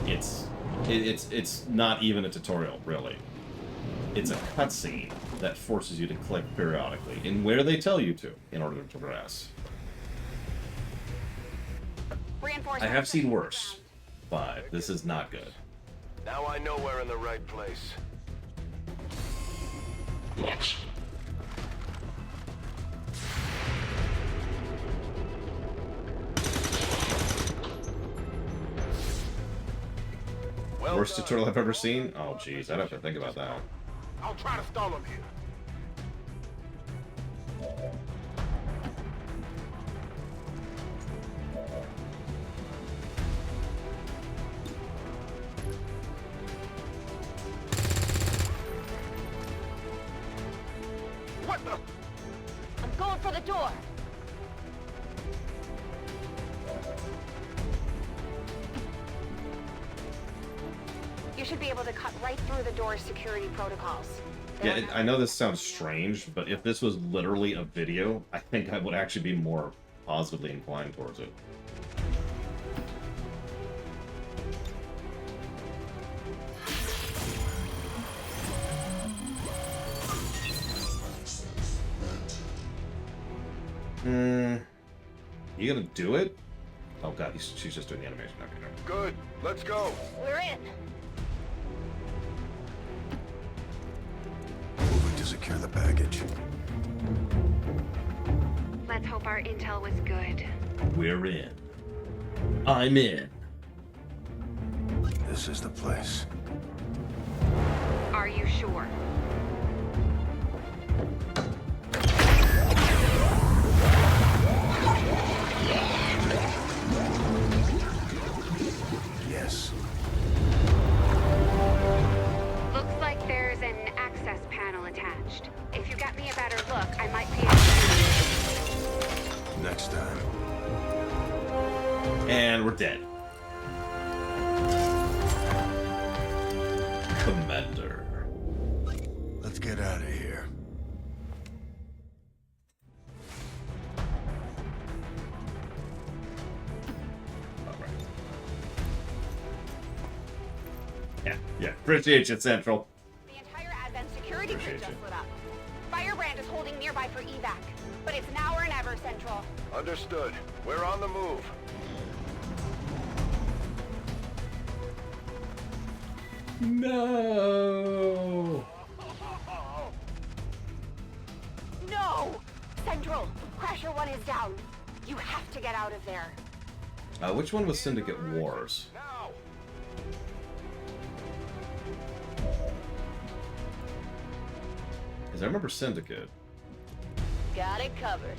It's not even a tutorial, really. It's a cutscene that forces you to click periodically in where they tell you to in order to progress. I have seen worse, but this is not good. Now I know we're in the right place. Worst tutorial I've ever seen? Oh, jeez, I'd have to think about that. I'll try to stall him here. What the? I'm going for the door. You should be able to cut right through the door's security protocols. Yeah, I know this sounds strange, but if this was literally a video, I think I would actually be more positively inclined towards it. You gonna do it? Oh god, she's just doing the animation. Okay, no. Good. Let's go. We're in. Moving to secure the baggage. Let's hope our intel was good. We're in. I'm in. This is the place. Are you sure? Yes. Looks like there's an access panel attached. If you got me a better look, I might be able to... Next time. And we're dead. Commander. Let's get out of here. Yeah. Appreciate you, Central. The entire Advent security crew just lit up. Firebrand is holding nearby for evac, but it's now or never, Central. Understood. We're on the move. No. No! Central, Crasher 1 is down. You have to get out of there. Which one was Syndicate Wars? Because I remember Syndicate. Got it covered.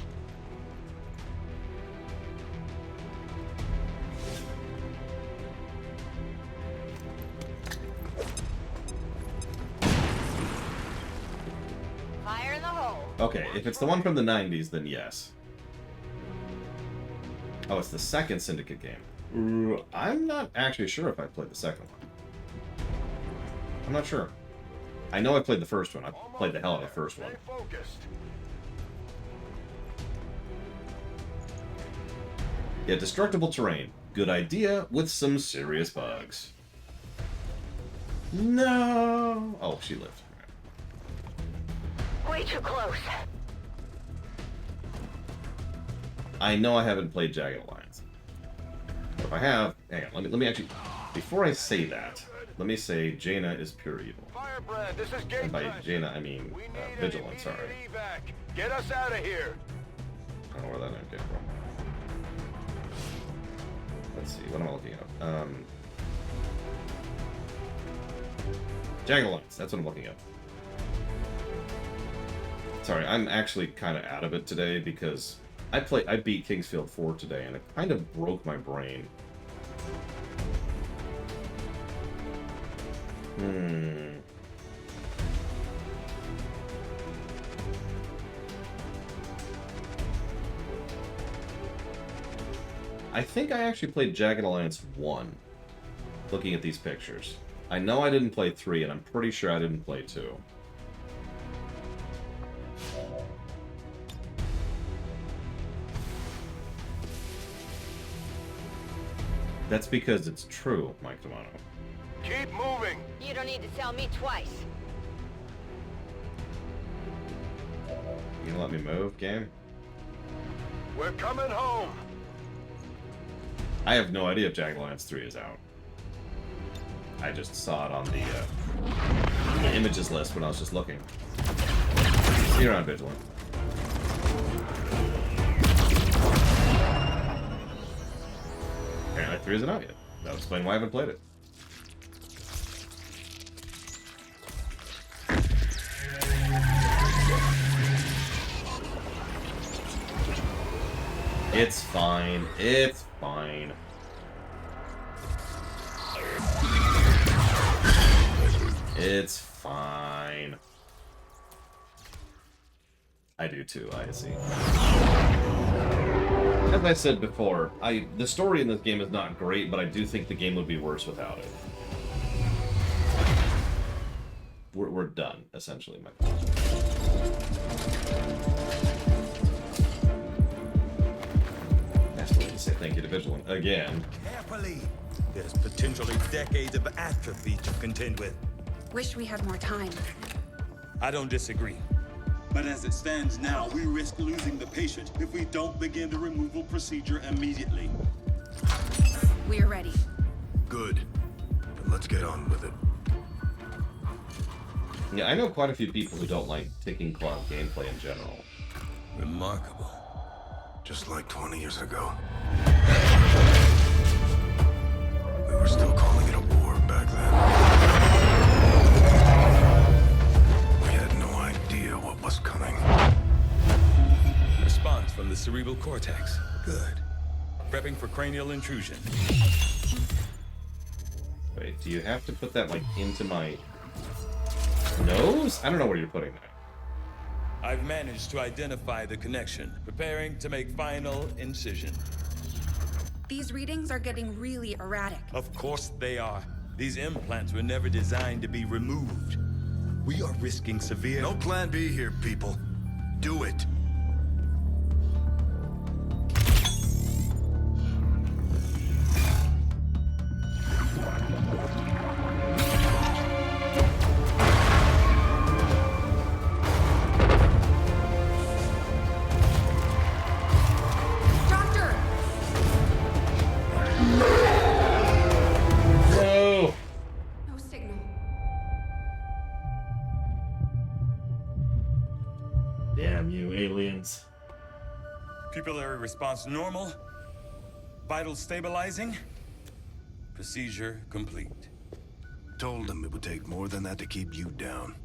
Fire in the hole. Okay, if it's the one from the 90s, then yes. Oh, it's the second Syndicate game. I'm not actually sure if I played the second one. I'm not sure. I know I played the first one. I played the hell out of the first one. Yeah, destructible terrain. Good idea with some serious bugs. No! Oh, she lived. Way too close. I know I haven't played Jagged Alliance. But if I have, hang on, let me actually, before I say that, let me say Jaina is pure evil. Firebrand, this is Gatecrasher. And by Jaina, I mean Vigilant, sorry. Evac. Get us out of here. I don't know where that name came from. Let's see, what am I looking at? Jagged Alliance, that's what I'm looking at. Sorry, I'm actually kind of out of it today because I beat Kingsfield 4 today, and it kind of broke my brain. I think I actually played Jagged Alliance 1, looking at these pictures. I know I didn't play 3, and I'm pretty sure I didn't play 2. That's because it's true, Mike Romano. Keep moving. You don't need to tell me twice. You gonna let me move, game? We're coming home. I have no idea if Jagged Alliance 3 is out. I just saw it on the images list when I was just looking. See you around, Vigilant. Apparently 3 isn't out yet. That would explain why I haven't played it. It's fine. It's fine. It's fine. I do too, I see. As I said before, the story in this game is not great, but I do think the game would be worse without it. We're done, essentially, my friend. Say thank you to Vigilant again. Carefully. There's potentially decades of atrophy to contend with. Wish we had more time. I don't disagree. But as it stands now, we risk losing the patient if we don't begin the removal procedure immediately. We're ready. Good. Then let's get on with it. Yeah, I know quite a few people who don't like ticking clock gameplay in general. Remarkable. Just like 20 years ago. We were still calling it a war back then. We had no idea what was coming. Response from the cerebral cortex. Good. Prepping for cranial intrusion. Wait, do you have to put that, like, into my nose? I don't know where you're putting that. I've managed to identify the connection, preparing to make final incision. These readings are getting really erratic. Of course they are. These implants were never designed to be removed. We are risking severe... No plan B here, people. Do it. Pupillary response normal. Vital stabilizing. Procedure complete. Told them it would take more than that to keep you down.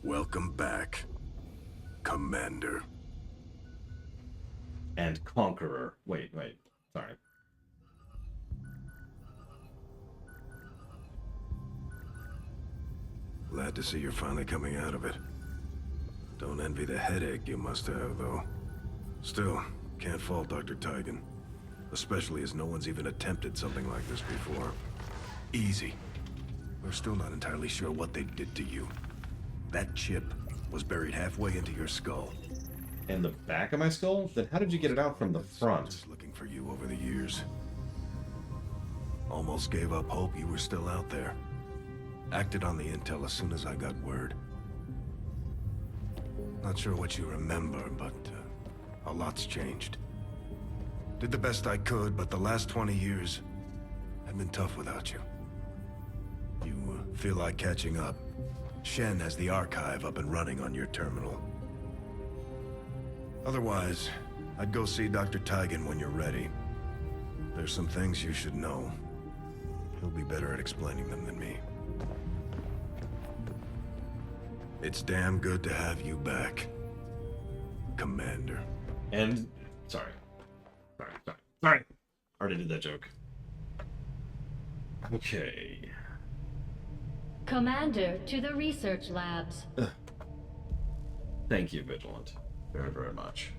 Welcome back, Commander. And Conqueror. Wait. Sorry. Glad to see you're finally coming out of it. Don't envy the headache you must have, though. Still, can't fault Dr. Tigan. Especially as no one's even attempted something like this before. Easy. We're still not entirely sure what they did to you. That chip was buried halfway into your skull. In the back of my skull? Then how did you get it out from the front? Just looking for you over the years. Almost gave up hope you were still out there. Acted on the intel as soon as I got word. Not sure what you remember, but a lot's changed. Did the best I could, but the last 20 years have been tough without you. You feel like catching up? Shen has the archive up and running on your terminal. Otherwise, I'd go see Dr. Tigan when you're ready. There's some things you should know. He'll be better at explaining them than me. It's damn good to have you back. Commander. And sorry. I already did that joke. Okay. Commander to the research labs. Thank you, Vigilant. Very, very much.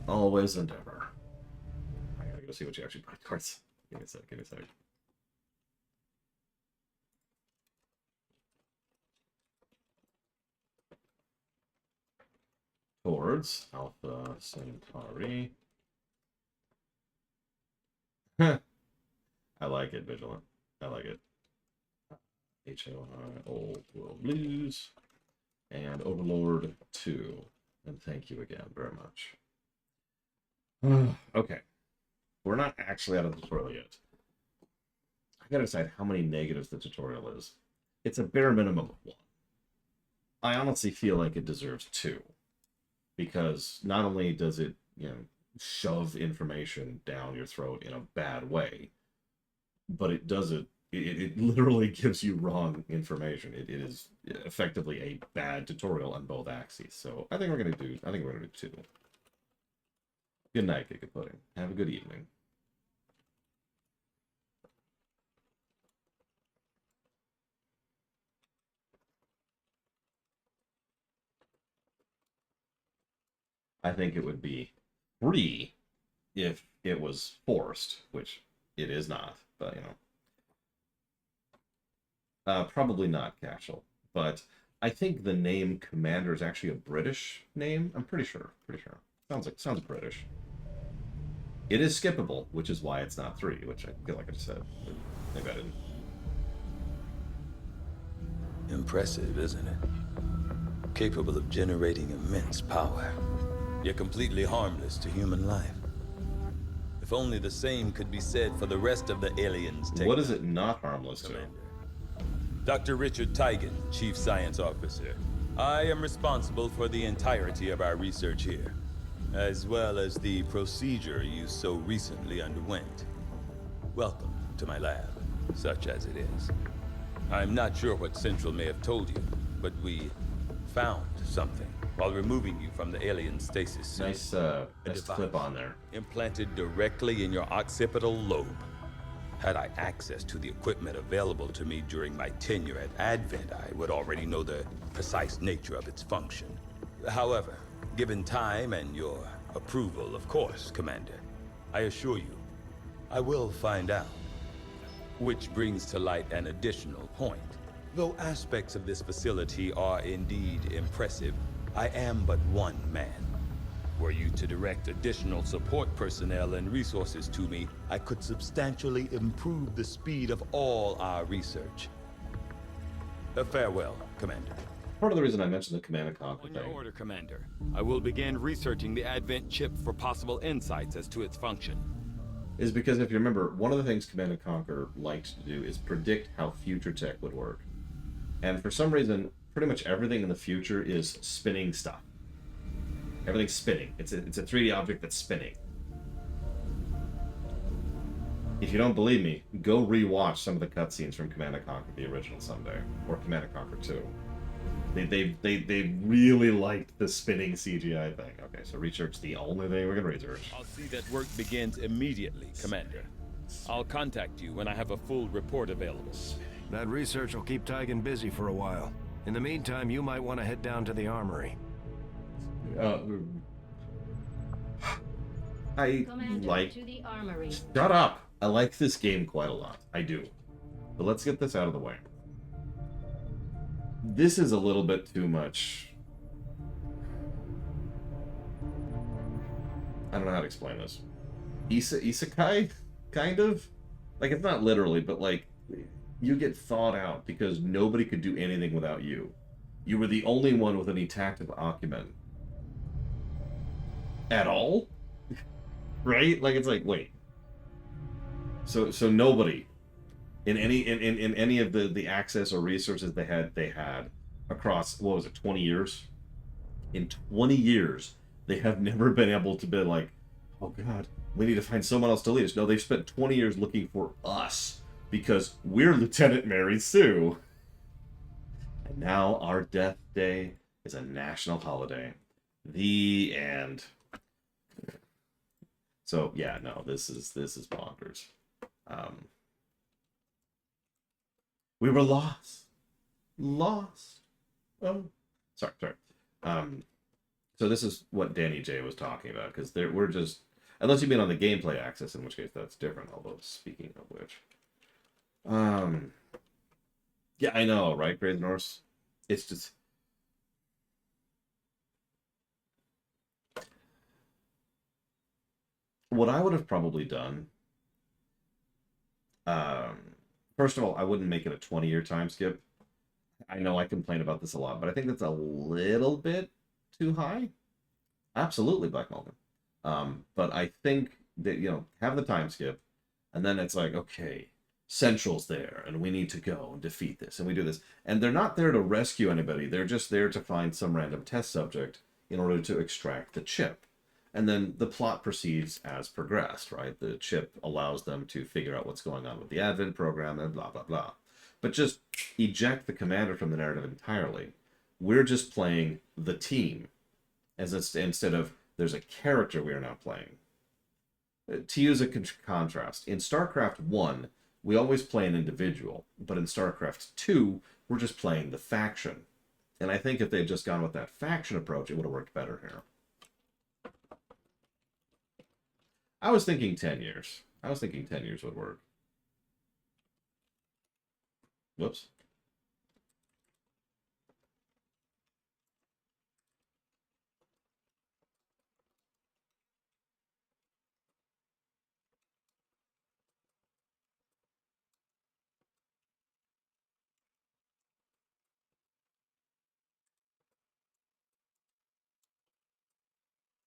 Always and ever. I gotta go see what you actually brought cards. Give me a sec, give me a sec. Towards Alpha Centauri. I like it, Vigilant. I like it. HOI, Old World Blues, and Overlord 2. And thank you again very much. Okay. We're not actually out of the tutorial yet. I gotta decide how many negatives the tutorial is. It's a bare minimum of 1. I honestly feel like it deserves 2. Because not only does it, shove information down your throat in a bad way, but it does it literally gives you wrong information. It is effectively a bad tutorial on both axes. So I think we're gonna do 2. Good night, Giga Pudding. Have a good evening. I think it would be 3 if it was forced, which it is not, but probably not Cashel. But I think the name Commander is actually a British name. I'm pretty sure. Sounds British. It is skippable, which is why it's not 3, which I feel like I just said. Maybe I didn't. Impressive, isn't it? Capable of generating immense power, yet completely harmless to human life. If only the same could be said for the rest of the aliens. What is it not harmless to? Dr. Richard Teigen, Chief Science Officer. I am responsible for the entirety of our research here, as well as the procedure you so recently underwent. Welcome to my lab, such as it is. I'm not sure what Central may have told you, but we found something while removing you from the alien stasis suit. Nice clip on there. Implanted directly in your occipital lobe. Had I access to the equipment available to me during my tenure at Advent, I would already know the precise nature of its function. However, given time and your approval, of course, Commander, I assure you, I will find out. Which brings to light an additional point. Though aspects of this facility are indeed impressive, I am but one man. Were you to direct additional support personnel and resources to me, I could substantially improve the speed of all our research. Farewell, Commander. Part of the reason I mentioned the Command and Conquer thing. On your order, Commander. I will begin researching the Advent chip for possible insights as to its function. Is because if you remember, one of the things Command and Conquer liked to do is predict how future tech would work. And for some reason, pretty much everything in the future is spinning stuff. Everything's spinning. It's a 3D object that's spinning. If you don't believe me, go rewatch some of the cutscenes from Command and Conquer, the original someday, or Command and Conquer 2. They really liked the spinning CGI thing. Okay, so research the only thing we're gonna research. I'll see that work begins immediately, Commander. I'll contact you when I have a full report available. That research will keep Teigen busy for a while. In the meantime, you might want to head down to the armory. Commander to the armory. Shut up! I like this game quite a lot. I do. But let's get this out of the way. This is a little bit too much. I don't know how to explain this. Isekai? Kind of? Like, it's not literally, but like, you get thawed out because nobody could do anything without you. You were the only one with any tactical acumen. At all? Right? Like, it's like, wait. So nobody in any of the access or resources they had across, what was it, 20 years? In 20 years, they have never been able to be like, oh god, we need to find someone else to lead us. No, they've spent 20 years looking for us because we're Lieutenant Mary Sue. And now our Death Day is a national holiday. The end. So yeah, no, this is bonkers. We were lost. Oh, sorry. So this is what Danny J was talking about, because we're just, unless you've been on the gameplay axis, in which case that's different. Although speaking of which, yeah, I know, right, Crazy Norse? It's just. What I would have probably done, first of all, I wouldn't make it a 20-year time skip. I know I complain about this a lot, but I think that's a little bit too high. Absolutely, Black Mulligan. But I think that, have the time skip, and then it's like, okay, Central's there, and we need to go and defeat this, and we do this. And they're not there to rescue anybody. They're just there to find some random test subject in order to extract the chip. And then the plot proceeds as progressed, right? The chip allows them to figure out what's going on with the Advent program and blah, blah, blah. But just eject the commander from the narrative entirely. We're just playing the team instead of there's a character we are now playing. To use a contrast, in StarCraft 1, we always play an individual. But in StarCraft 2, we're just playing the faction. And I think if they'd just gone with that faction approach, it would have worked better here. I was thinking 10 years. I was thinking 10 years would work. Whoops.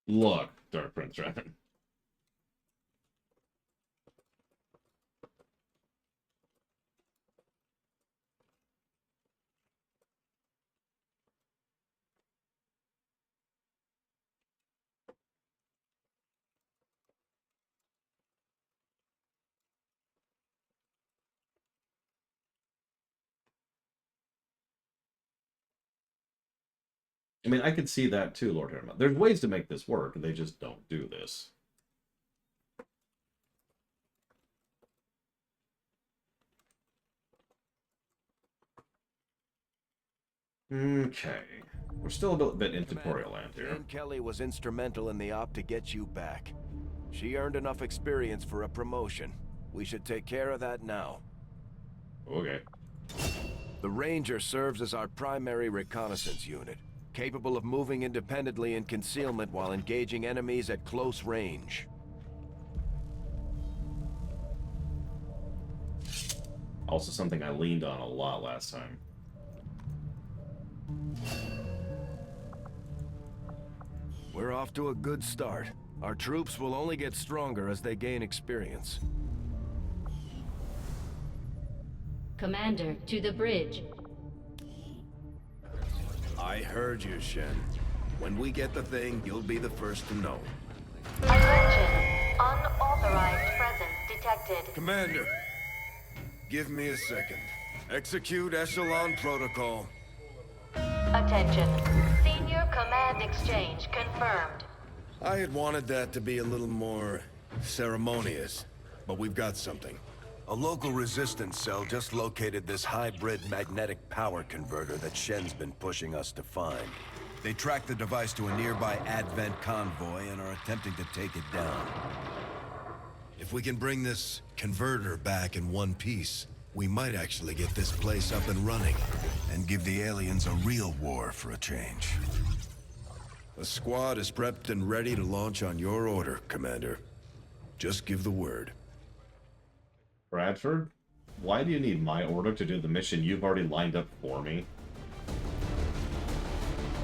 Look, Dark Prince Dragon. I mean, I could see that too, Lord Herma. There's ways to make this work, and they just don't do this. Okay. We're still a bit in tutorial land here. Jane Kelly was instrumental in the op to get you back. She earned enough experience for a promotion. We should take care of that now. Okay. The Ranger serves as our primary reconnaissance unit, capable of moving independently in concealment while engaging enemies at close range. Also something I leaned on a lot last time. We're off to a good start. Our troops will only get stronger as they gain experience. Commander, to the bridge. I heard you, Shen. When we get the thing, you'll be the first to know. Attention. Unauthorized presence detected. Commander, give me a second. Execute Echelon Protocol. Attention. Senior Command Exchange confirmed. I had wanted that to be a little more ceremonious, but we've got something. A local resistance cell just located this hybrid magnetic power converter that Shen's been pushing us to find. They tracked the device to a nearby Advent convoy and are attempting to take it down. If we can bring this converter back in one piece, we might actually get this place up and running and give the aliens a real war for a change. The squad is prepped and ready to launch on your order, Commander. Just give the word. Bradford, why do you need my order to do the mission you've already lined up for me?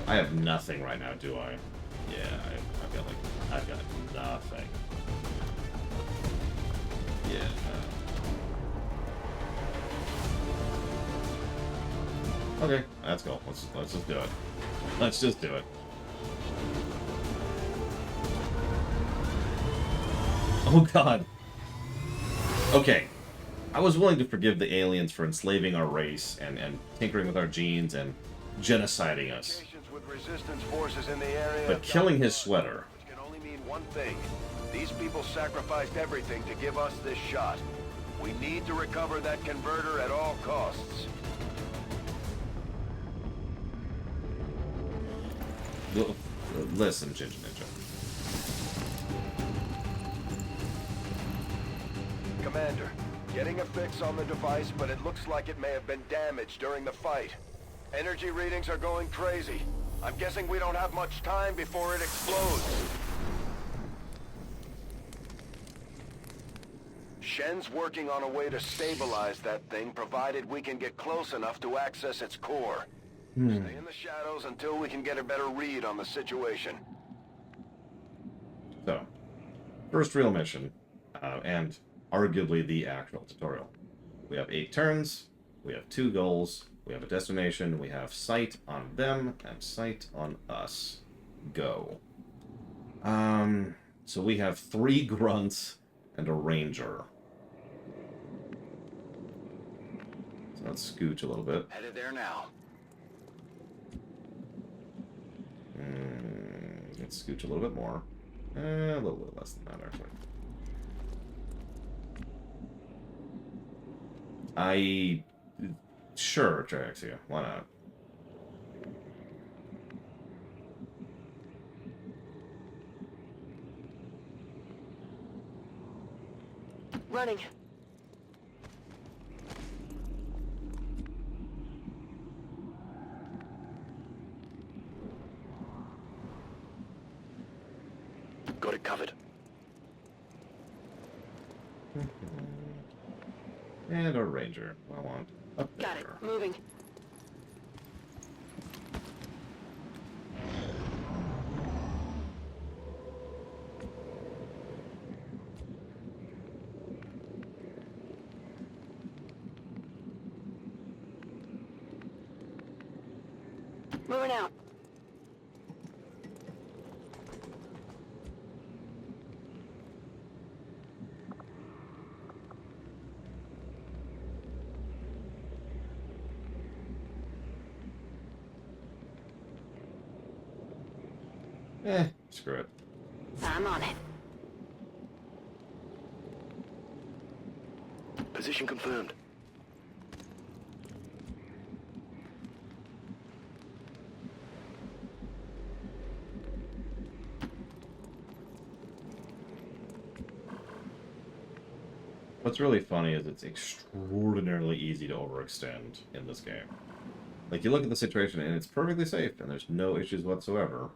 I have nothing right now, do I? Yeah, I've got nothing. Yeah. Okay, let's go. Let's just do it. Let's just do it. Oh God. Okay. I was willing to forgive the aliens for enslaving our race and tinkering with our genes and genociding us. With resistance forces in the area, But killing his sweater. which can only mean one thing. These people sacrificed everything to give us this shot. We need to recover that converter at all costs. Listen, Ginger Ninja. Commander, getting a fix on the device, but it looks like it may have been damaged during the fight. Energy readings are going crazy. I'm guessing we don't have much time before it explodes. Shen's working on a way to stabilize that thing, provided we can get close enough to access its core. Stay in the shadows until we can get a better read on the situation. So, first real mission, and arguably the actual tutorial. We have 8 turns, we have 2 goals, we have a destination, we have sight on them, and sight on us. Go. So we have 3 grunts and a ranger. So let's scooch a little bit. Headed there now. Let's scooch a little bit more. A little bit less than that, actually. Sure, Traxia. Why not? Running. Got it covered. And a ranger. I want up there. Got it. Moving. Moving out. Screw it. I'm on it. Position confirmed. What's really funny is it's extraordinarily easy to overextend in this game. Like, you look at the situation and it's perfectly safe and there's no issues whatsoever.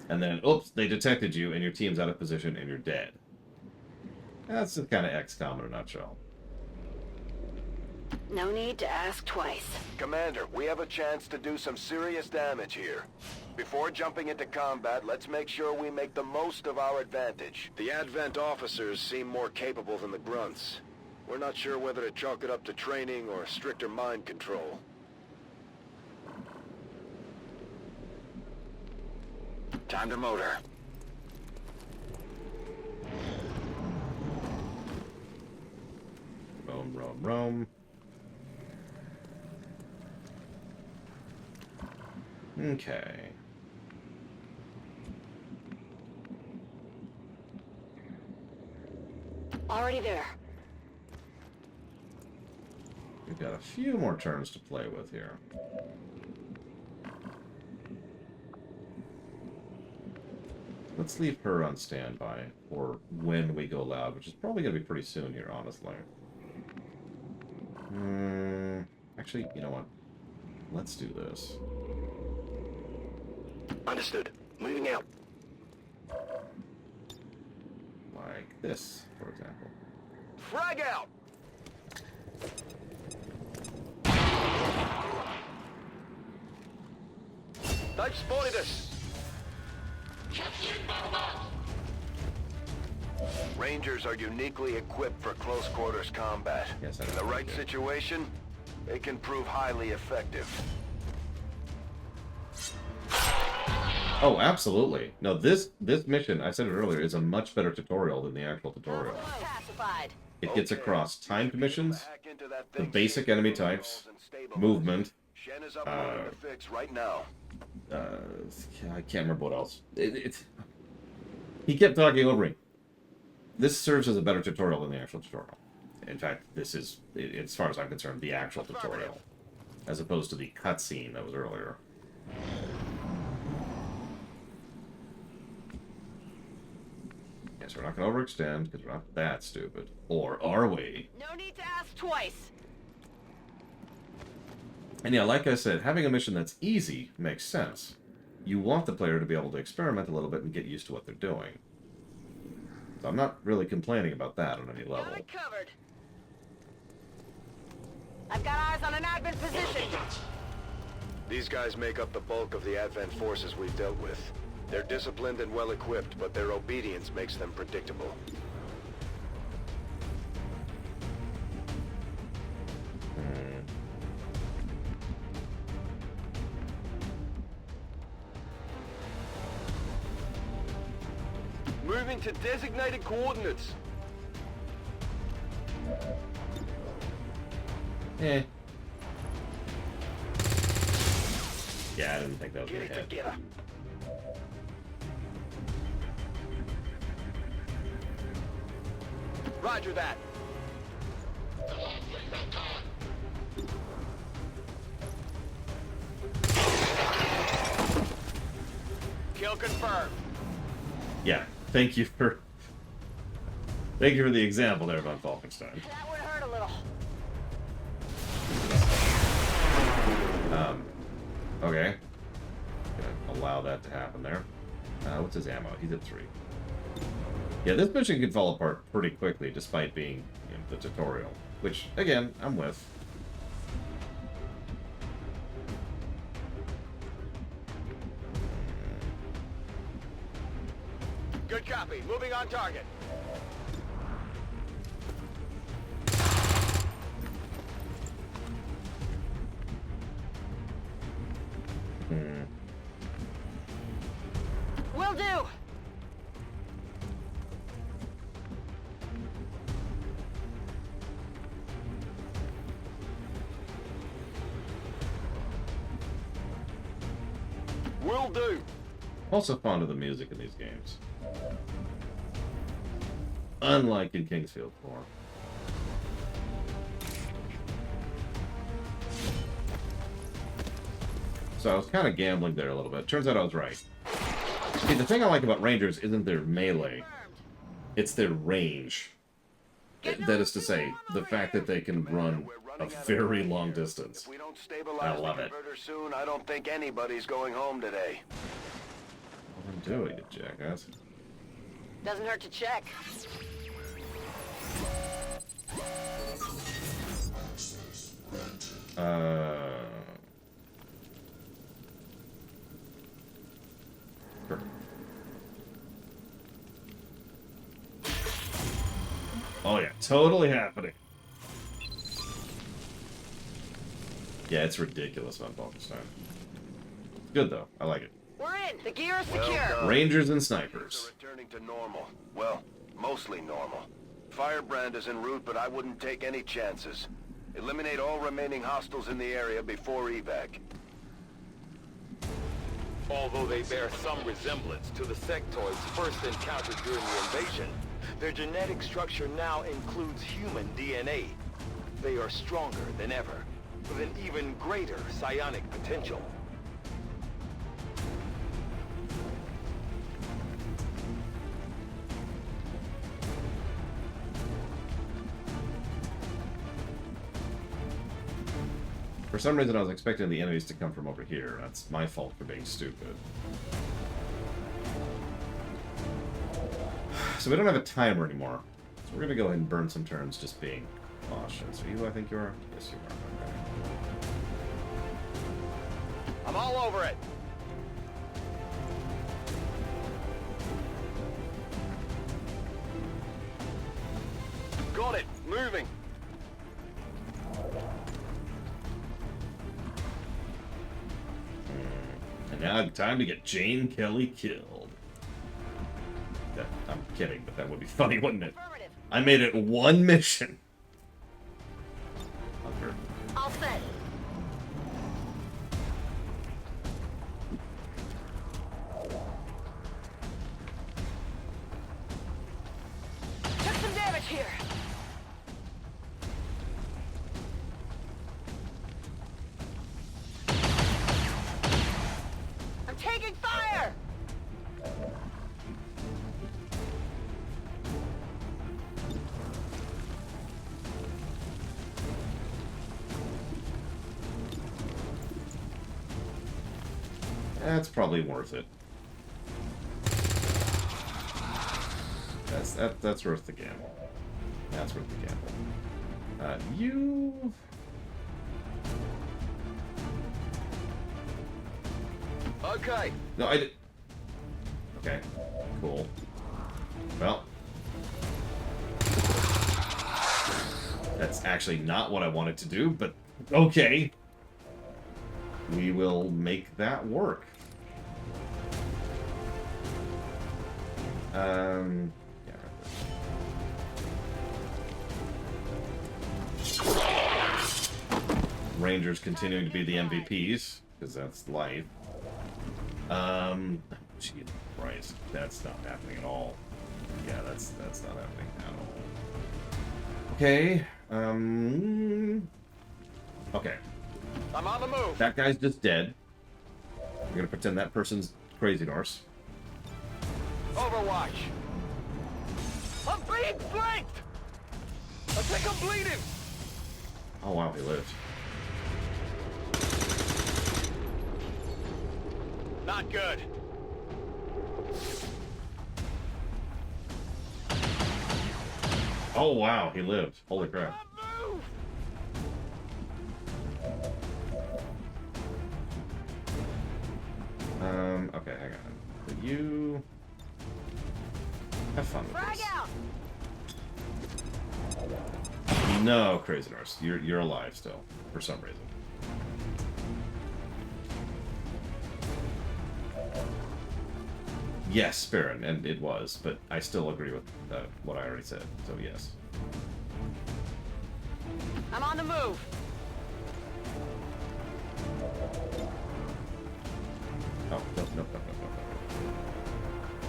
And then, oops, they detected you and your team's out of position and you're dead. That's the kind of XCOM in a nutshell. No need to ask twice. Commander, we have a chance to do some serious damage here. Before jumping into combat, let's make sure we make the most of our advantage. The Advent officers seem more capable than the grunts. We're not sure whether to chalk it up to training or stricter mind control. Time to motor. Roam, roam, roam. Okay. Already there. We've got a few more turns to play with here. Let's leave her on standby for when we go loud, which is probably going to be pretty soon here, honestly. Actually, you know what? Let's do this. Understood. Moving out. Like this, for example. Frag out! They've spotted us! Rangers are uniquely equipped for close quarters combat. Yes, in the right situation, they can prove highly effective. Oh, absolutely. No, this mission, I said it earlier, is a much better tutorial than the actual tutorial. Pacified. It gets across time commissions, the basic enemy types, movement. Shen is uploading the fix right now. I can't remember what else. He kept talking over me. This serves as a better tutorial than the actual tutorial. In fact, this is, as far as I'm concerned, the actual tutorial, as opposed to the cutscene that was earlier. Yes, we're not going to overextend because we're not that stupid. Or are we? No need to ask twice. And yeah, like I said, having a mission that's easy makes sense. You want the player to be able to experiment a little bit and get used to what they're doing. So I'm not really complaining about that on any level. Got it covered. I've got eyes on an Advent position. These guys make up the bulk of the Advent forces we've dealt with. They're disciplined and well-equipped, but their obedience makes them predictable. Moving to designated coordinates. Eh. Yeah, I didn't think that was going to hit. Roger that. Kill confirmed. Yeah, thank you for the example there, Von Falkenstein. That would hurt a little. Okay. Gonna allow that to happen there. What's his ammo? He's at 3. Yeah, this mission can fall apart pretty quickly, despite being the tutorial. Which, again, I'm with. Good copy. Moving on target. Will do. Will do. Also fond of the music in these games. Unlike in Kingsfield 4. So I was kind of gambling there a little bit. Turns out I was right. See, the thing I like about Rangers isn't their melee. It's their range. That is to say, the fact that they can run a very long distance. If we don't stabilize I love the it. converter soon, I don't think anybody's going home today. I'm doing it, jackass. Doesn't hurt to check. Sure. Oh yeah, totally happening. Yeah, it's ridiculous on Falkenstein. It's good though. I like it. We're in. The gear is secure. Rangers and snipers. Returning to normal. Well, mostly normal. Firebrand is en route, but I wouldn't take any chances. Eliminate all remaining hostiles in the area before evac. Although they bear some resemblance to the sectoids first encountered during the invasion, their genetic structure now includes human DNA. They are stronger than ever, with an even greater psionic potential. For some reason, I was expecting the enemies to come from over here. That's my fault for being stupid. So we don't have a timer anymore. So we're going to go ahead and burn some turns just being cautious. Are you, I think you are? Yes, you are. Okay. I'm all over it. Got it. Moving. And now time to get Jane Kelly killed. I'm kidding, but that would be funny, wouldn't it? I made it one mission. Okay. All set. Took some damage here. I'm taking fire. That's probably worth it. That's worth the gamble. That's worth the gamble. You... Okay. No, I did... Okay, cool. Well... That's actually not what I wanted to do, but okay. We will make that work. Yeah. Rangers continuing to be the MVPs, because that's life. Jesus Christ, that's not happening at all. Yeah, that's not happening at all. Okay, okay. I'm on the move. That guy's just dead. I'm gonna pretend that person's Crazy Norse. Overwatch. I'm being flanked. I think I'm bleeding. Oh wow, he lived. Not good. Oh wow, he lived. Holy crap. Okay, hang on. Will you have fun with Frag this? out. No, Crazy Norse. You're alive still, for some reason. Yes, Spirit, and it was, but I still agree with what I already said, so yes. I'm on the move. Oh, no.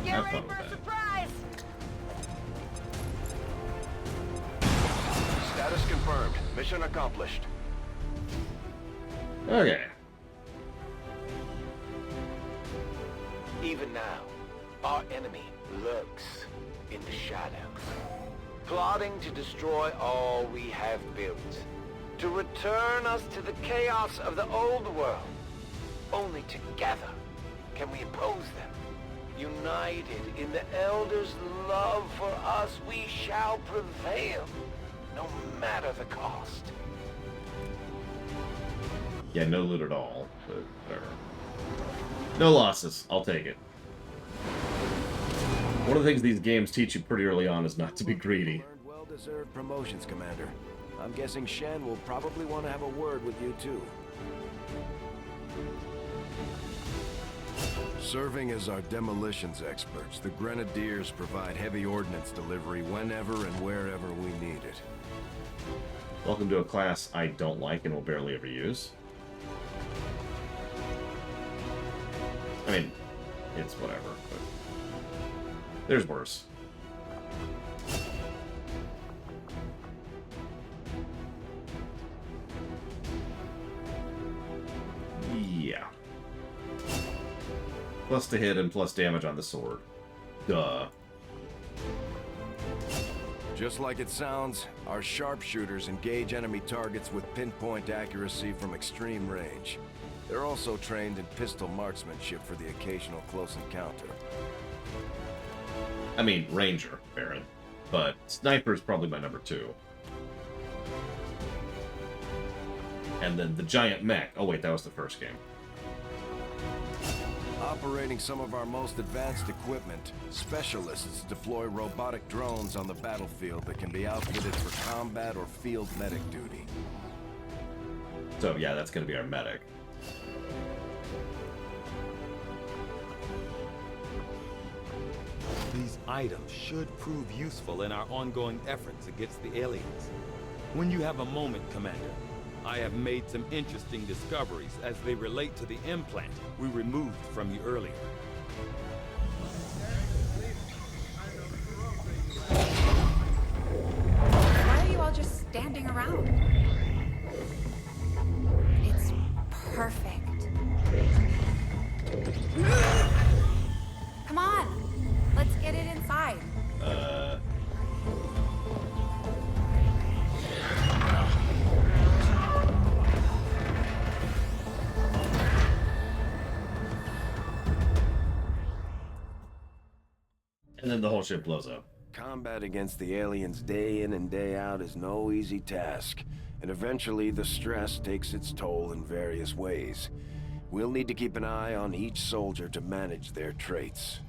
Get Have ready fun for with a that. surprise. Status confirmed. Mission accomplished. Okay. Even now, our enemy lurks in the shadows, plotting to destroy all we have built, to return us to the chaos of the old world. Only together can we oppose them. United in the Elder's love for us, we shall prevail, no matter the cost. Yeah, no loot at all, but whatever. No losses. I'll take it. One of the things these games teach you pretty early on is not to be greedy. Well-deserved promotions, Commander. I'm guessing Shen will probably want to have a word with you, too. Serving as our demolitions experts, the Grenadiers provide heavy ordnance delivery whenever and wherever we need it. Welcome to a class I don't like and will barely ever use. I mean, it's whatever, but there's worse. Yeah. Plus to hit and plus damage on the sword. Duh. Just like it sounds, our sharpshooters engage enemy targets with pinpoint accuracy from extreme range. They're also trained in pistol marksmanship for the occasional close encounter. I mean, Ranger, Baron. But Sniper is probably my number 2. And then the giant mech. Oh wait, that was the first game. Operating some of our most advanced equipment, specialists deploy robotic drones on the battlefield that can be outfitted for combat or field medic duty. So yeah, that's going to be our medic. These items should prove useful in our ongoing efforts against the aliens. When you have a moment, Commander, I have made some interesting discoveries as they relate to the implant we removed from you earlier. Why are you all just standing around? It's perfect. Come on, let's get it inside. And then the whole ship blows up. Combat against the aliens day in and day out is no easy task, and eventually the stress takes its toll in various ways. We'll need to keep an eye on each soldier to manage their traits.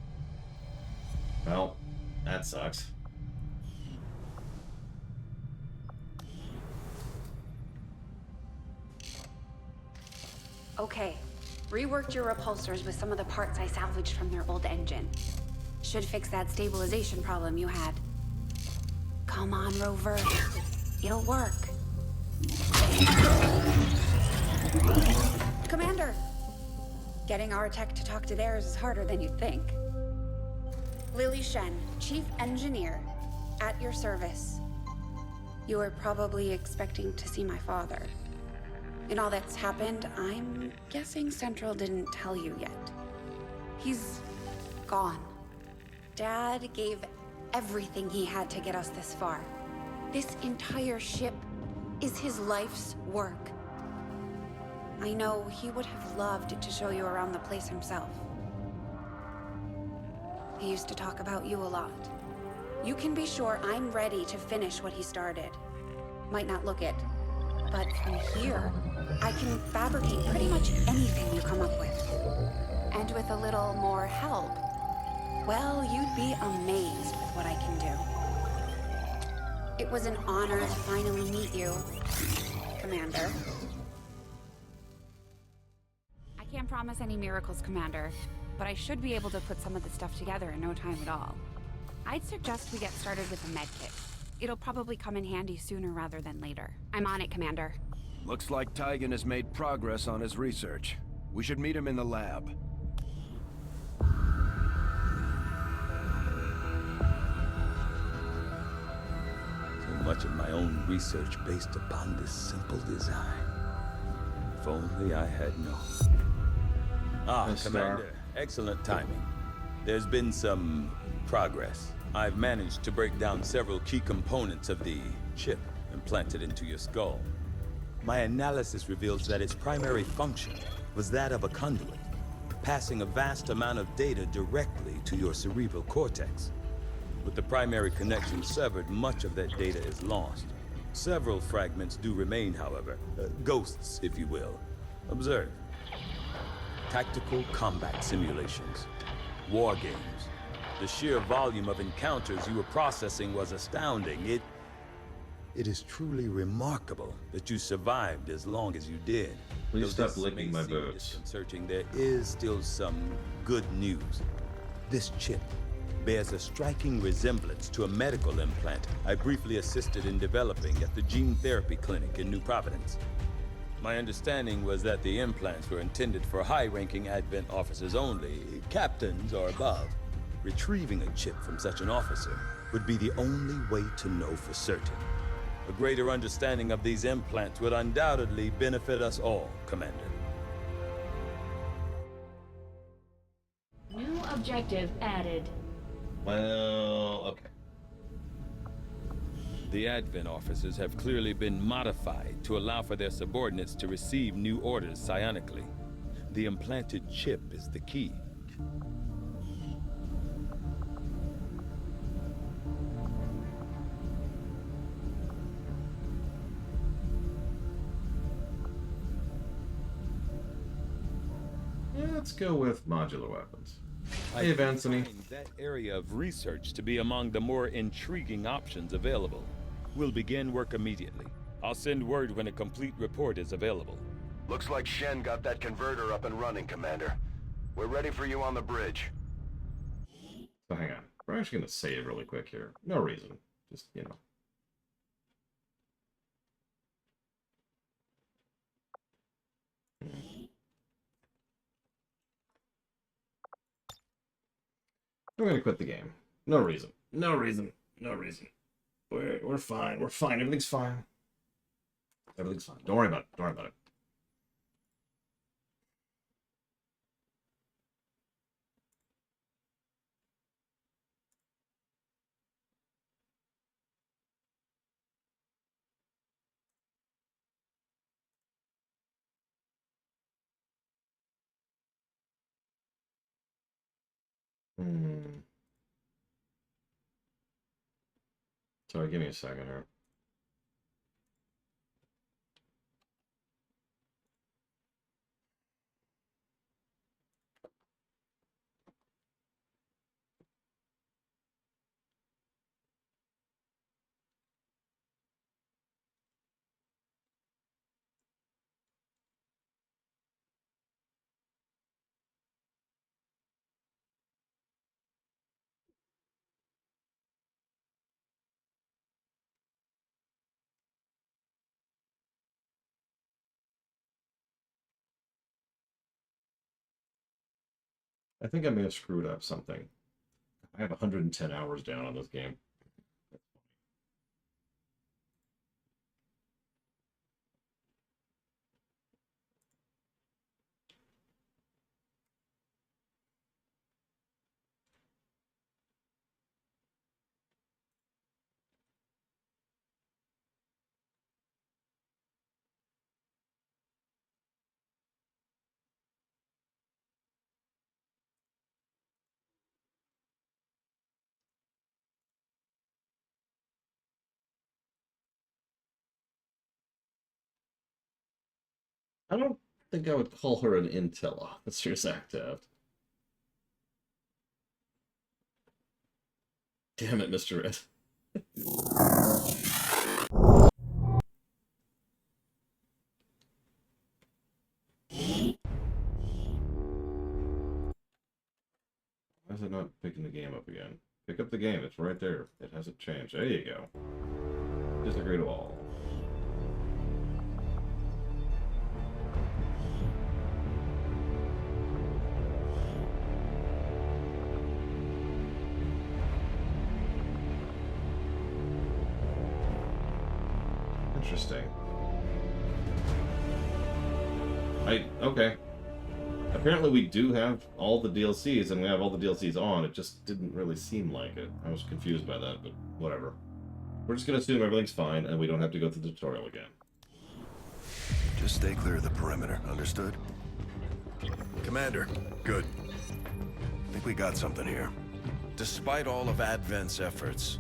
Well, that sucks. Okay, reworked your repulsors with some of the parts I salvaged from their old engine. Should fix that stabilization problem you had. Come on, Rover. It'll work. Commander! Getting our tech to talk to theirs is harder than you'd think. Lily Shen, Chief Engineer, at your service. You were probably expecting to see my father. In all that's happened, I'm guessing Central didn't tell you yet. He's gone. Dad gave everything he had to get us this far. This entire ship is his life's work. I know he would have loved to show you around the place himself. He used to talk about you a lot. You can be sure I'm ready to finish what he started. Might not look it, but from here, I can fabricate pretty much anything you come up with. And with a little more help, well, you'd be amazed with what I can do. It was an honor to finally meet you, Commander. I can't promise any miracles, Commander, but I should be able to put some of the stuff together in no time at all. I'd suggest we get started with a medkit. It'll probably come in handy sooner rather than later. I'm on it, Commander. Looks like Tygan has made progress on his research. We should meet him in the lab. So much of my own research based upon this simple design. If only I had known. Ah, Yes, Commander, excellent timing. There's been some progress. I've managed to break down several key components of the chip implanted into your skull. My analysis reveals that its primary function was that of a conduit, passing a vast amount of data directly to your cerebral cortex. With the primary connection severed, much of that data is lost. Several fragments do remain, however. Ghosts, if you will. Observe. Tactical combat simulations. War games. The sheer volume of encounters you were processing was astounding. It is truly remarkable that you survived as long as you did. Please Though stop this licking may my seem boots. disconcerting, there is still some good news. This chip bears a striking resemblance to a medical implant I briefly assisted in developing at the gene therapy clinic in New Providence. My understanding was that the implants were intended for high-ranking Advent officers only, captains or above. Retrieving a chip from such an officer would be the only way to know for certain. A greater understanding of these implants would undoubtedly benefit us all, Commander. New objective added. Well, okay. The Advent officers have clearly been modified to allow for their subordinates to receive new orders psionically. The implanted chip is the key. Let's go with modular weapons. I Hey, Anthony. find that area of research to be among the more intriguing options available. We'll begin work immediately. I'll send word when a complete report is available. Looks like Shen got that converter up and running, Commander. We're ready for you on the bridge. So hang on. We're actually going to save really quick here. No reason. Just, you know. I'm going to quit the game. No reason. No reason. No reason. We're fine. We're fine. Everything's fine. Everything's fine. Don't worry about it. Don't worry about it. Sorry, give me a second here. I think I may have screwed up something. I have 110 hours down on this game. I don't think I would call her an intel officer's active. Damn it, Mr. Red. Why is it not picking the game up again? Pick up the game, it's right there. It hasn't changed. There you go. Disagree to all. Interesting. Okay. Apparently we do have all the DLCs, and we have all the DLCs on. It just didn't really seem like it. I was confused by that, but whatever. We're just gonna assume everything's fine, and we don't have to go through the tutorial again. Just stay clear of the perimeter, understood? Commander, good. I think we got something here. Despite all of Advent's efforts,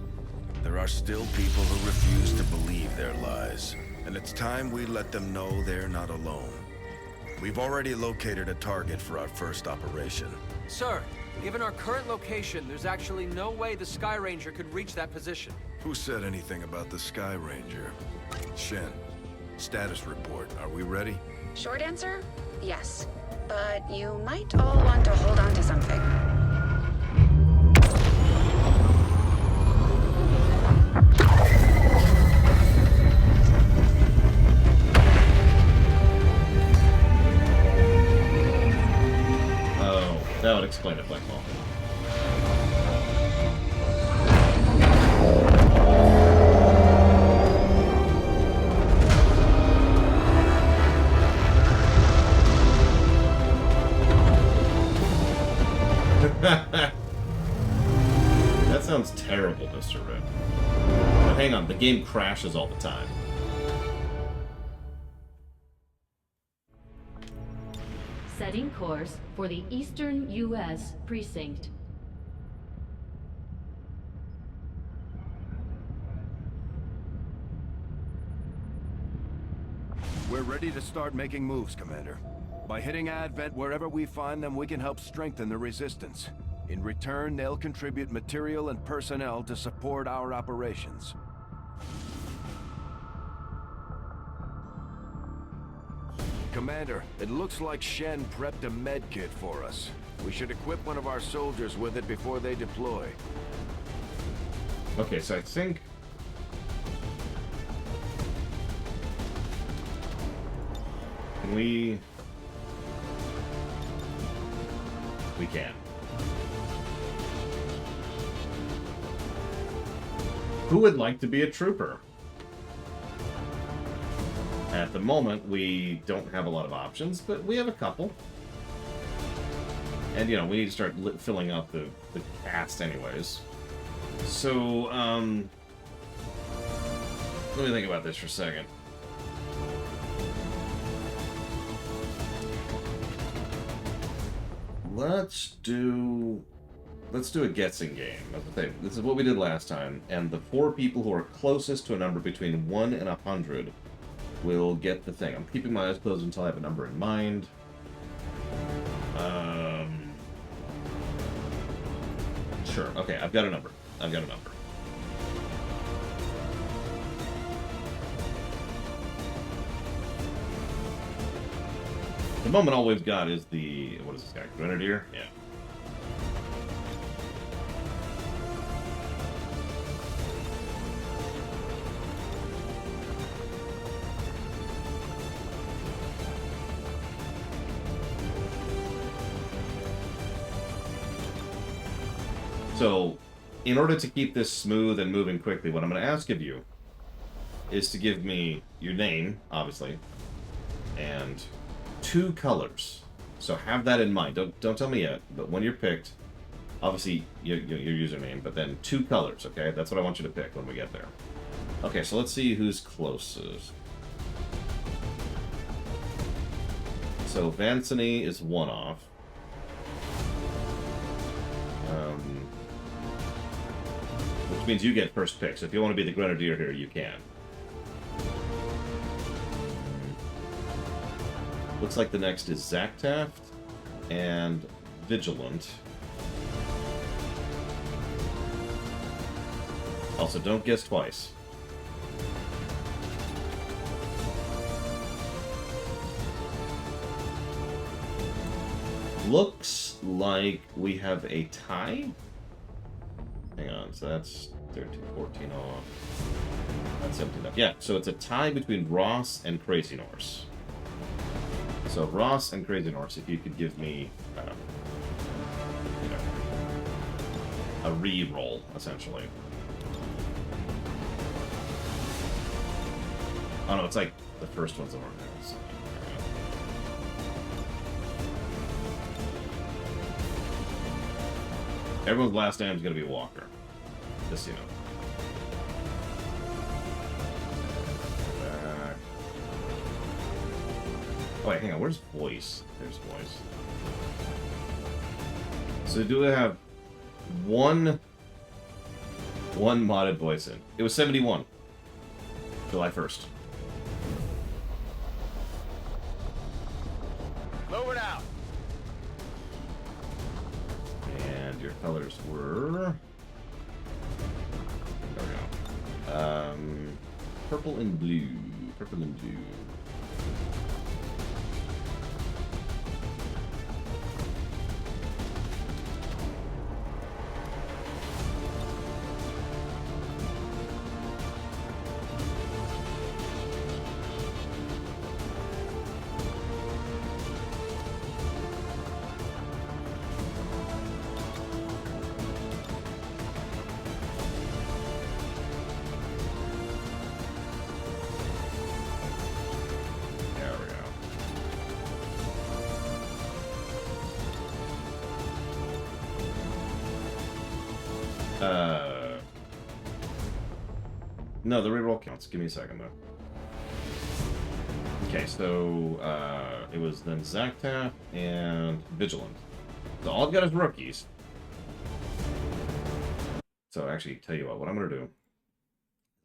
there are still people who refuse to believe their lies. And it's time we let them know they're not alone. We've already located a target for our first operation. Sir, given our current location, there's actually no way the Sky Ranger could reach that position. Who said anything about the Sky Ranger? Shen, status report. Are we ready? Short answer, yes. But you might all want to hold on to something. That would explain it, Black Ball. That sounds terrible, Mr. Red. But hang on, the game crashes all the time. Setting course for the Eastern U.S. Precinct. We're ready to start making moves, Commander. By hitting Advent wherever we find them, we can help strengthen the Resistance. In return, they'll contribute material and personnel to support our operations. Commander, it looks like Shen prepped a med kit for us. We should equip one of our soldiers with it before they deploy. Okay, so I think... Can we... We can. Who would like to be a trooper? At the moment, we don't have a lot of options, but we have a couple. And, you know, we need to start filling up the cast anyways. So, let me think about this for a second. Let's do a guessing game. This is what we did last time, and the 4 people who are closest to a number between 1 and 100 will get the thing. I'm keeping my eyes closed until I have a number in mind. Sure. Okay, I've got a number. At the moment, all we've got is the... What is this guy? Grenadier? Yeah. So, in order to keep this smooth and moving quickly, what I'm going to ask of you is to give me your name, obviously, and 2 colors. So have that in mind. Don't tell me yet, but when you're picked, obviously your username, but then 2 colors, okay? That's what I want you to pick when we get there. Okay, so let's see who's closest. So Vancini is 1 off. Which means you get first pick. So if you want to be the Grenadier here, you can. Looks like the next is Zactaft and Vigilant. Also, don't guess twice. Looks like we have a tie. Hang on, so that's 13, 14 off. That's 17 off. Yeah, so it's a tie between Ross and Crazy Norse. So Ross and Crazy Norse, if you could give me, you know, a re-roll, essentially. Oh no, it's like the first one's over there. So. Everyone's last name is going to be Walker. Just so you know. Oh wait, hang on. Where's voice? There's voice. So do we have one modded voice in? It was 71. July 1st. Moving out. And your colors were... There we go. Purple and blue. Purple and blue. No, the reroll counts. Give me a second, though. Okay, so, it was then Zactaft and Vigilant. So all I've got is rookies. So actually, tell you what I'm going to do,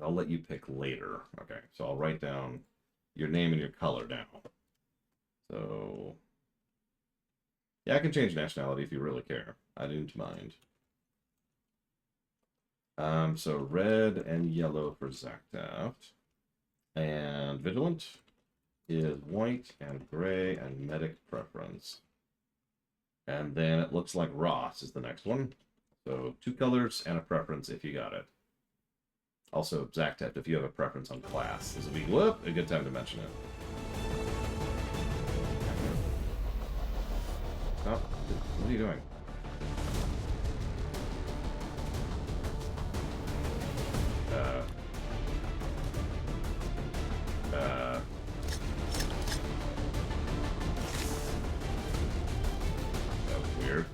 I'll let you pick later. Okay, so I'll write down your name and your color now. So, yeah, I can change nationality if you really care. I didn't mind. So red and yellow for Zactaft. And Vigilant. is white and gray and medic preference. And then it looks like Ross is the next one. So 2 colors and a preference if you got it. Also, Zactet, if you have a preference on class. This will be a good time to mention it. Oh, what are you doing? That was weird.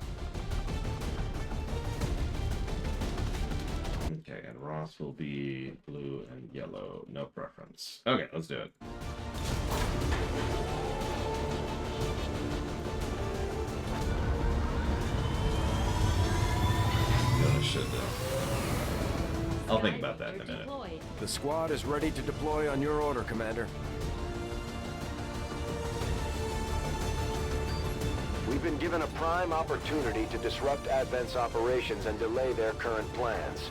Okay, and Ross will be blue and yellow. No preference. Okay, let's do it. I'll think about that in a minute. The squad is ready to deploy on your order, Commander. We've been given a prime opportunity to disrupt Advent's operations and delay their current plans.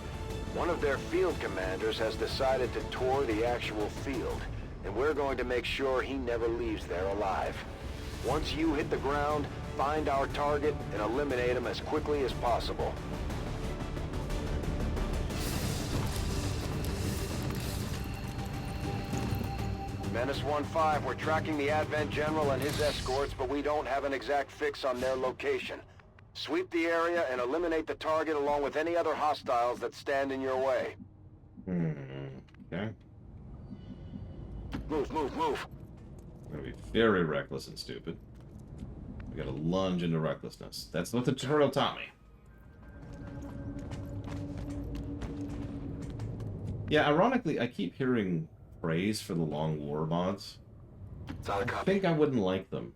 One of their field commanders has decided to tour the actual field, and we're going to make sure he never leaves there alive. Once you hit the ground, find our target and eliminate him as quickly as possible. Menace 1-5, we're tracking the Advent General and his escorts, but we don't have an exact fix on their location. Sweep the area and eliminate the target along with any other hostiles that stand in your way. Okay. Move, move, move. We're gonna be very reckless and stupid. We gotta lunge into recklessness. That's what the tutorial taught me. Yeah, ironically, I keep hearing praise for the Long War mods. I think I wouldn't like them.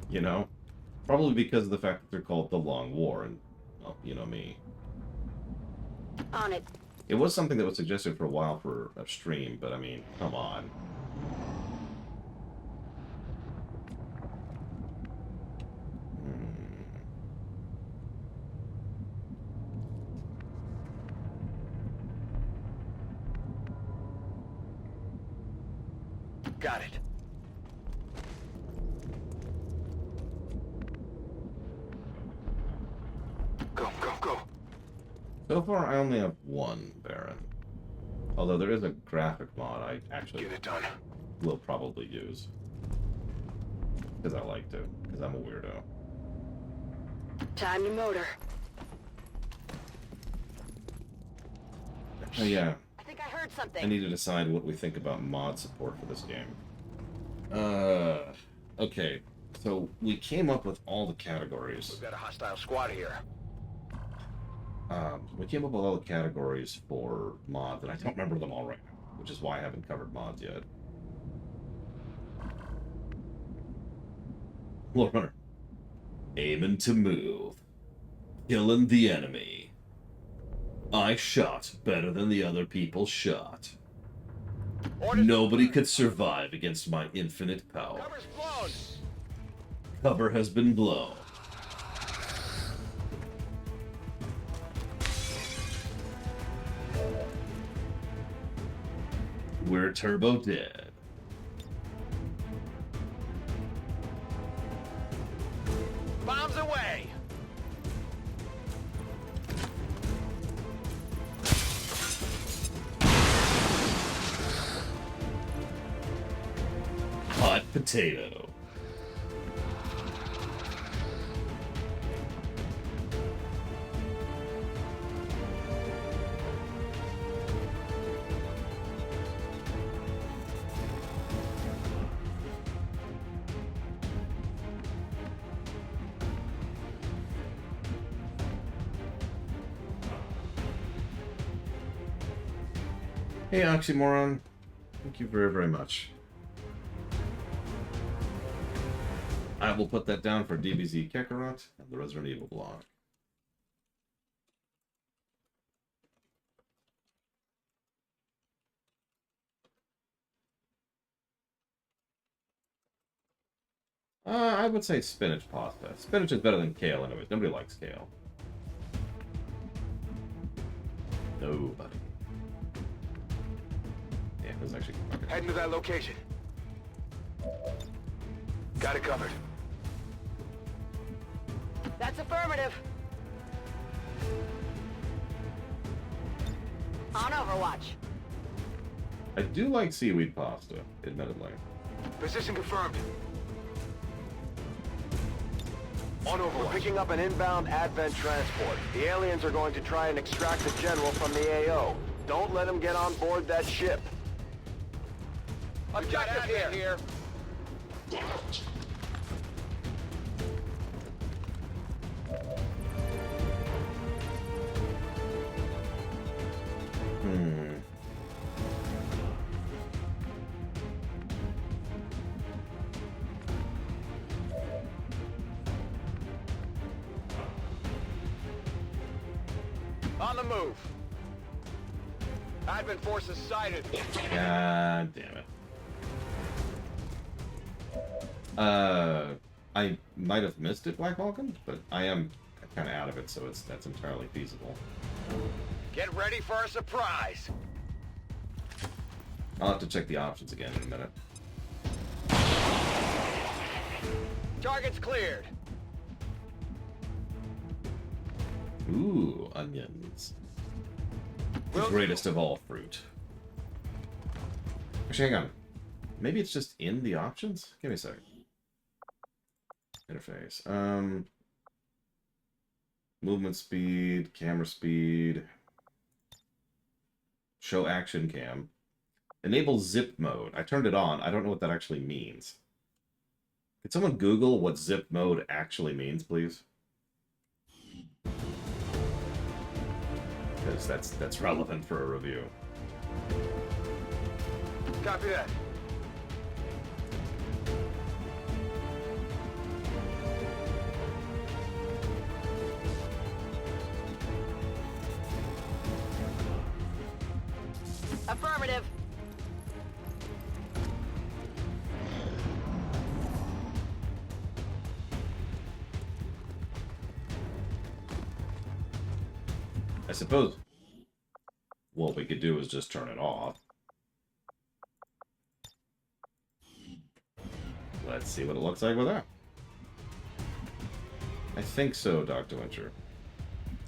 You know? Probably because of the fact that they're called the Long War, and, well, you know me. On it. It was something that was suggested for a while for a stream, but I mean, come on. Got it. Go, go, go. So far, I only have one Baron. Although there is a graphic mod I actually will probably use. Because I like to. Because I'm a weirdo. Time to motor. Oh yeah. I think I heard something. I need to decide what we think about mod support for this game. Okay. So we came up with all the categories. We've got a hostile squad here. We came up with all the categories for mods, and I don't remember them all right now, which is why I haven't covered mods yet. Lord Runner. Aiming to move. Killing the enemy. I shot better than the other people shot. Nobody could survive against my infinite power. Cover has been blown. We're turbo dead. Bombs away! Hot potato. Hey, Oxymoron. Thank you very, very much. I will put that down for DBZ Kakarot and the Resident Evil blog. I would say spinach pasta. Spinach is better than kale anyways. Nobody likes kale. Nobody. Yeah, that's actually... Heading to that location. Got it covered. That's affirmative. On Overwatch. I do like seaweed pasta, admittedly. Position confirmed. On Overwatch. We're picking up an inbound Advent transport. The aliens are going to try and extract the general from the AO. Don't let them get on board that ship. Objective here. On the move. Advent forces sighted. God damn it. I might have missed it, Black Vulcan, but I am kind of out of it, so that's entirely feasible. Get ready for a surprise. I'll have to check the options again in a minute. Target's cleared. Ooh, onions. The greatest of all fruit. Actually, hang on. Maybe it's just in the options? Give me a second. Interface. Movement speed, camera speed. Show action cam. Enable zip mode. I turned it on. I don't know what that actually means. Could someone Google what zip mode actually means, please? Because that's relevant for a review. Copy that. Affirmative. I suppose what we could do is just turn it off. Let's see what it looks like with that. I think so, Dr. Wincher.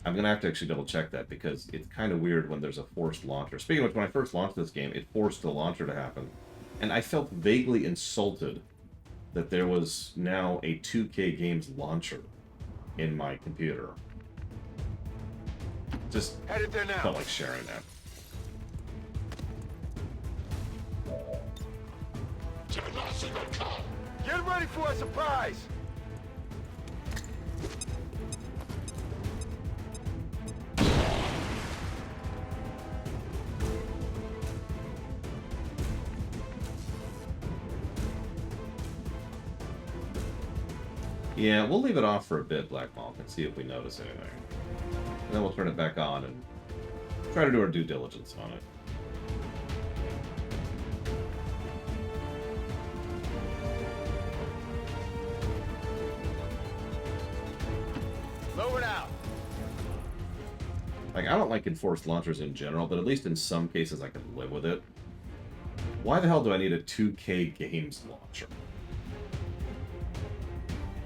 I'm going to have to actually double check that because it's kind of weird when there's a forced launcher. Speaking of which, when I first launched this game, it forced the launcher to happen. And I felt vaguely insulted that there was now a 2K Games launcher in my computer. Just headed there now. Felt like sharing that. Get ready for a surprise. Yeah, we'll leave it off for a bit, Black Malk, and see if we notice anything. And then we'll turn it back on and try to do our due diligence on it. Lower it out. Like, I don't like enforced launchers in general, but at least in some cases I can live with it. Why the hell do I need a 2K Games launcher?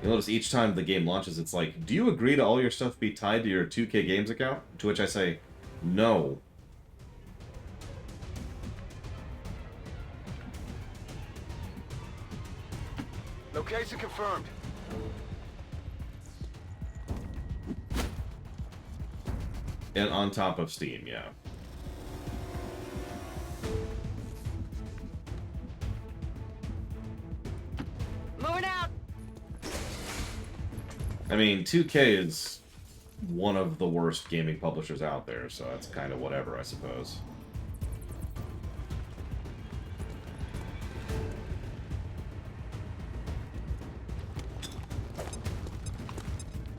You'll notice each time the game launches, it's like, do you agree to all your stuff be tied to your 2K Games account? To which I say, no. Location confirmed. And on top of Steam, yeah. Moving out. I mean, 2K is one of the worst gaming publishers out there, so that's kind of whatever, I suppose.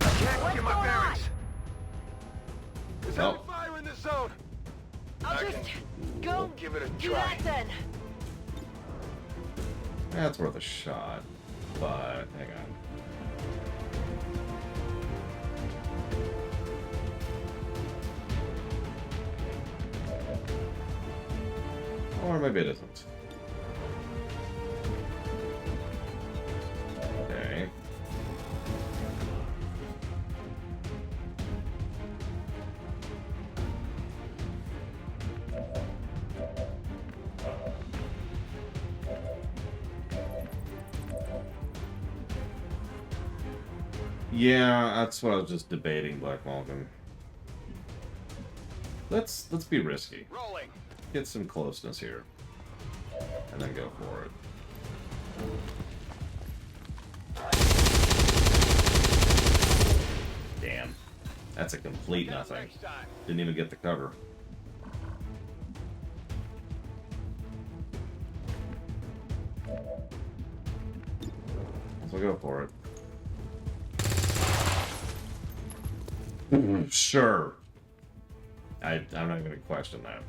Can't get my bearings. Is Oh. that fire in this zone? I'll just go We'll give it a do try. that then. That's worth a shot, but hang on. Or maybe it isn't. Yeah, that's what I was just debating, Black Malcolm. Let's be risky. Rolling. Get some closeness here. And then go for it. Damn. That's a complete nothing. Didn't even get the cover. So go for it. Sure. I'm not going to question that.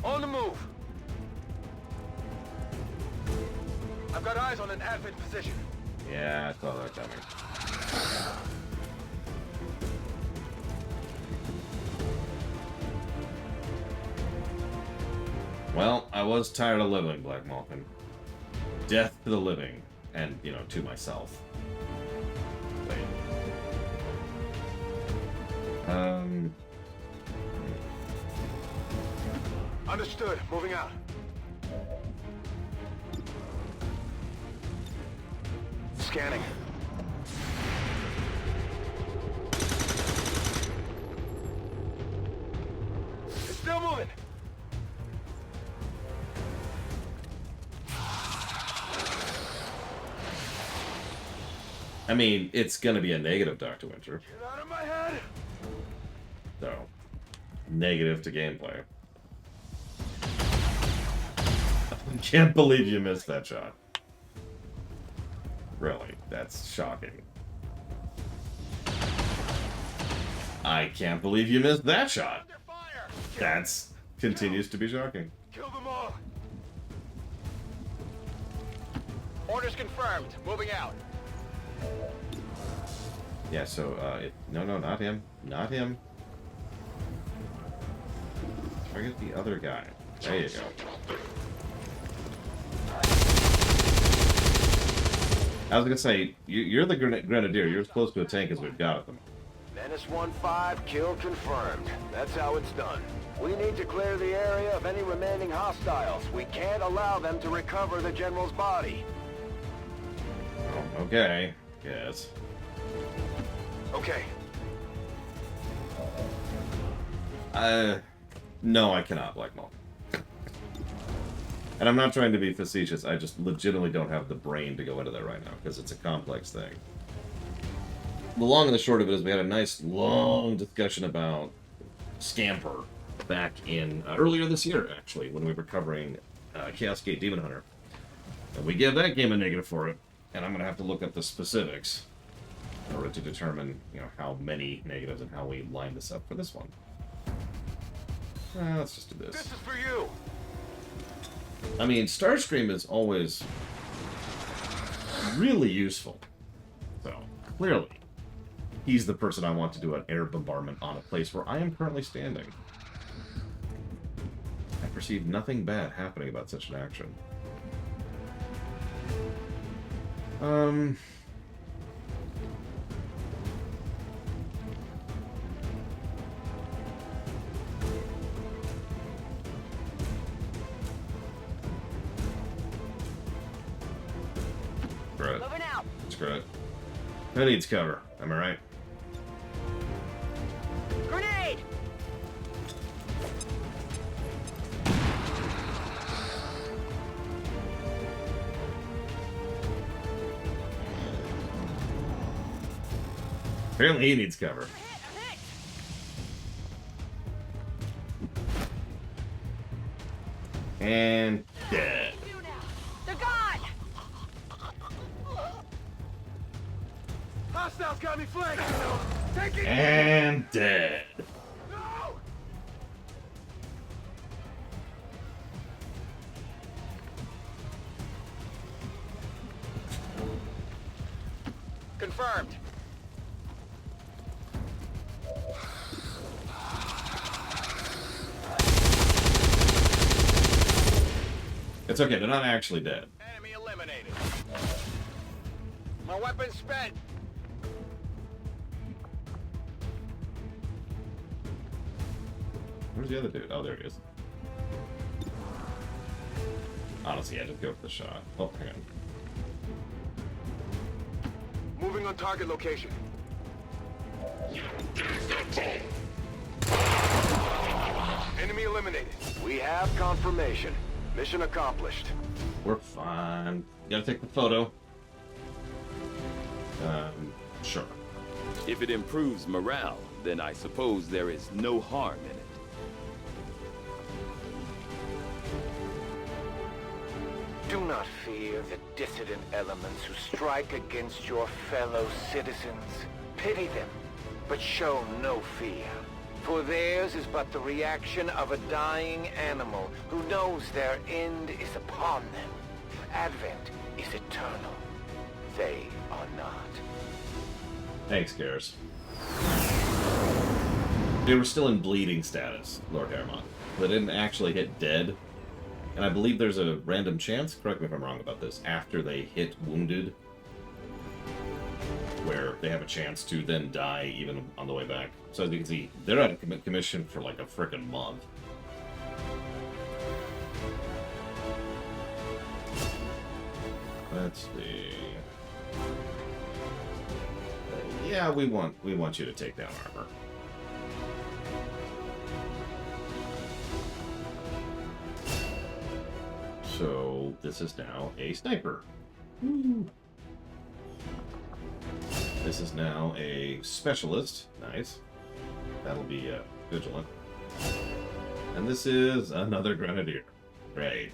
On the move. I've got eyes on an advent position. Yeah, I saw that coming. Well, I was tired of living, Black Malkin. Death to the living. And, you know, to myself. Wait. Understood. Moving out. Scanning. It's still moving. I mean, it's gonna be a negative, Dr. Winter. Get out of my head. So, negative to gameplay. I can't believe you missed that shot. Really, that's shocking. I can't believe you missed that shot. That's continues to be shocking. Kill them all. Orders confirmed. Moving out. Yeah, so, no, not him. Not him. Target the other guy. There you go. I was gonna say, you're the Grenadier. You're as close to a tank as we've got at them. Menace 1-5, kill confirmed. That's how it's done. We need to clear the area of any remaining hostiles. We can't allow them to recover the General's body. Oh, okay. Yes. Okay. No, I cannot, Black Maul. And I'm not trying to be facetious, I just legitimately don't have the brain to go into that right now, because it's a complex thing. The long and the short of it is we had a nice, long discussion about Scamper back in, earlier this year, actually, when we were covering Chaos Gate Demon Hunter. And we gave that game a negative for it, and I'm going to have to look up the specifics in order to determine, you know, how many negatives and how we line this up for this one. Let's just do this. This is for you. I mean, Starscream is always really useful. So, clearly, he's the person I want to do an air bombardment on a place where I am currently standing. I perceive nothing bad happening about such an action. Screw it. Moving out. Screw it. Who needs cover? Am I right? Grenade! Apparently he needs cover. And dead. They're gone! Hostiles got me flanked. Take it. And dead. No! Confirmed. It's okay, they're not actually dead. Enemy eliminated. My weapon's spent. Where's the other dude? Oh, there he is. Honestly, I just go for the shot. Oh, hang on. Moving on target location. Enemy eliminated. We have confirmation. Mission accomplished. We're fine. Gotta take the photo. Sure. If it improves morale, then I suppose there is no harm in it. Do not fear the dissident elements who strike against your fellow citizens. Pity them, but show no fear. For theirs is but the reaction of a dying animal who knows their end is upon them. Advent is eternal. They are not. Thanks, Garrus. They were still in bleeding status, Lord Hermon. They didn't actually hit dead. And I believe there's a random chance, correct me if I'm wrong about this, after they hit wounded, where they have a chance to then die even on the way back. So as you can see, they're out of commission for like a frickin' month. Let's see. Yeah, we want you to take down armor. So this is now a sniper. Woo. This is now a specialist. Nice. That'll be vigilant. And this is another grenadier. Great.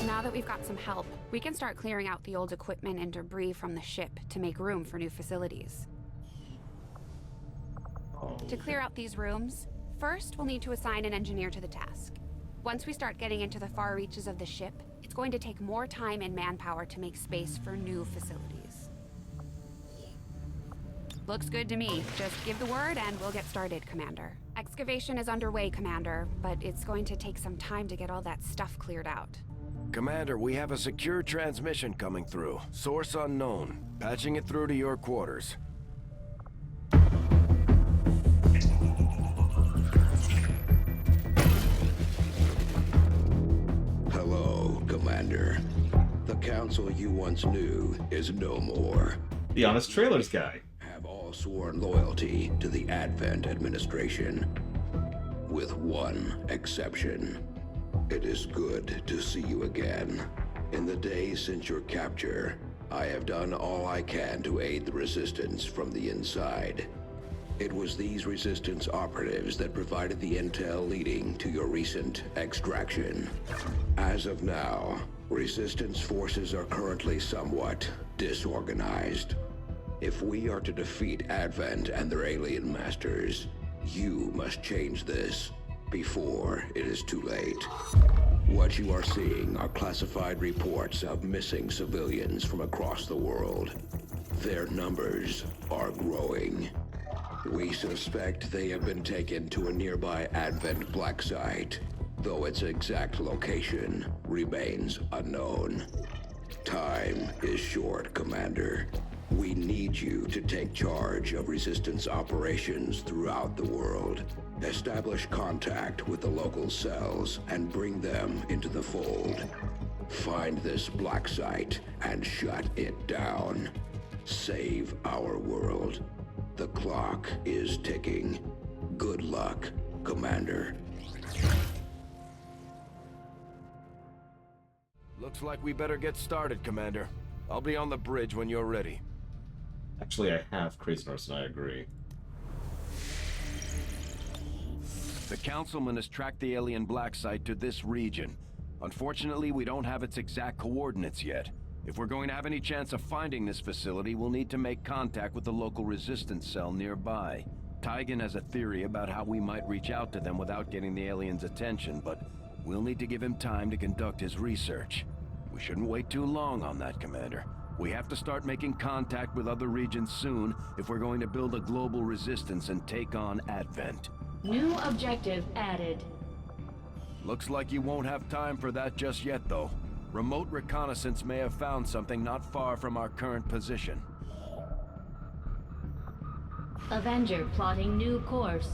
Now that we've got some help, we can start clearing out the old equipment and debris from the ship to make room for new facilities. To clear out these rooms, first we'll need to assign an engineer to the task. Once we start getting into the far reaches of the ship, it's going to take more time and manpower to make space for new facilities. Looks good to me. Just give the word and we'll get started, Commander. Excavation is underway, Commander, but it's going to take some time to get all that stuff cleared out. Commander, we have a secure transmission coming through. Source unknown. Patching it through to your quarters. Hello, Commander. The council you once knew is no more. The Honest Trailers guy. Have all sworn loyalty to the Advent administration. With one exception. It is good to see you again. In the days since your capture, I have done all I can to aid the Resistance from the inside. It was these Resistance operatives that provided the intel leading to your recent extraction. As of now, Resistance forces are currently somewhat disorganized. If we are to defeat Advent and their alien masters, you must change this before it is too late. What you are seeing are classified reports of missing civilians from across the world. Their numbers are growing. We suspect they have been taken to a nearby Advent black site, though its exact location remains unknown. Time is short, Commander. We need you to take charge of Resistance operations throughout the world. Establish contact with the local cells and bring them into the fold. Find this black site and shut it down. Save our world. The clock is ticking. Good luck, Commander. Looks like we better get started, Commander. I'll be on the bridge when you're ready. Actually, I have Crazy Norse, and I agree. The Councilman has tracked the alien black site to this region. Unfortunately, we don't have its exact coordinates yet. If we're going to have any chance of finding this facility, we'll need to make contact with the local Resistance cell nearby. Tygan has a theory about how we might reach out to them without getting the aliens' attention, but we'll need to give him time to conduct his research. We shouldn't wait too long on that, Commander. We have to start making contact with other regions soon if we're going to build a global resistance and take on Advent. New objective added. Looks like you won't have time for that just yet, though. Remote reconnaissance may have found something not far from our current position. Avenger plotting new course.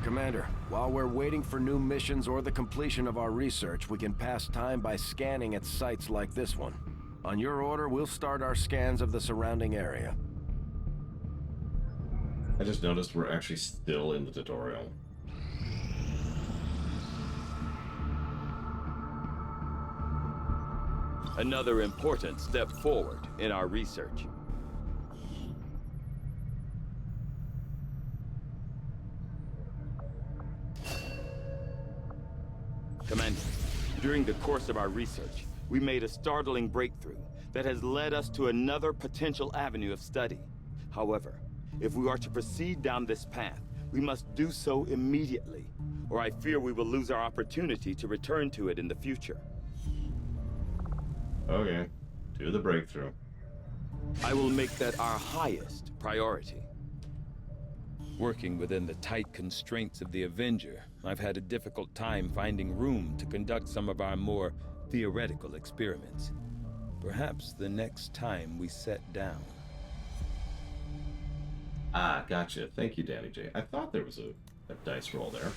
Commander, while we're waiting for new missions or the completion of our research, we can pass time by scanning at sites like this one. On your order, we'll start our scans of the surrounding area. I just noticed we're actually still in the tutorial. Another important step forward in our research. Commander, during the course of our research, we made a startling breakthrough that has led us to another potential avenue of study. However, if we are to proceed down this path, we must do so immediately, or I fear we will lose our opportunity to return to it in the future. Okay, do the breakthrough. I will make that our highest priority. Working within the tight constraints of the Avenger, I've had a difficult time finding room to conduct some of our more theoretical experiments. Perhaps the next time we set down. Ah, gotcha. Thank you, Danny J. I thought there was a dice roll there.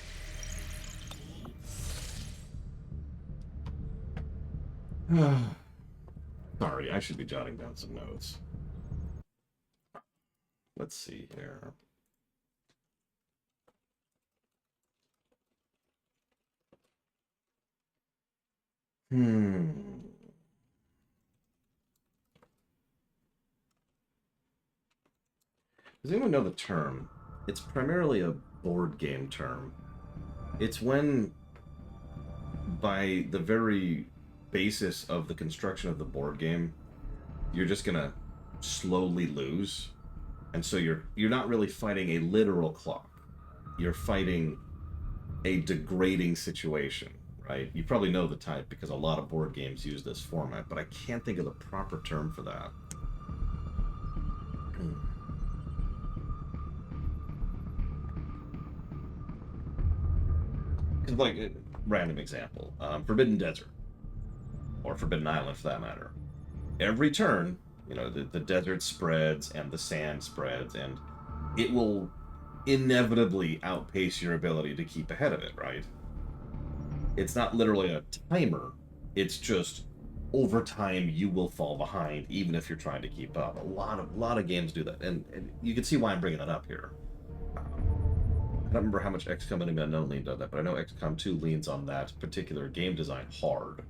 Sorry, I should be jotting down some notes. Let's see here. Does anyone know the term? It's primarily a board game term. It's when, by the very basis of the construction of the board game, you're just gonna slowly lose. And so you're not really fighting a literal clock. You're fighting a degrading situation, right? You probably know the type because a lot of board games use this format, but I can't think of the proper term for that. Because, like, random example, Forbidden Desert, or Forbidden Island for that matter. Every turn, you know, the desert spreads and the sand spreads, and it will inevitably outpace your ability to keep ahead of it, right? It's not literally a timer, it's just over time you will fall behind even if you're trying to keep up. A lot of games do that, and you can see why I'm bringing it up here. I don't remember how much XCOM Enemy Unknown leaned on that, but I know XCOM 2 leans on that particular game design hard.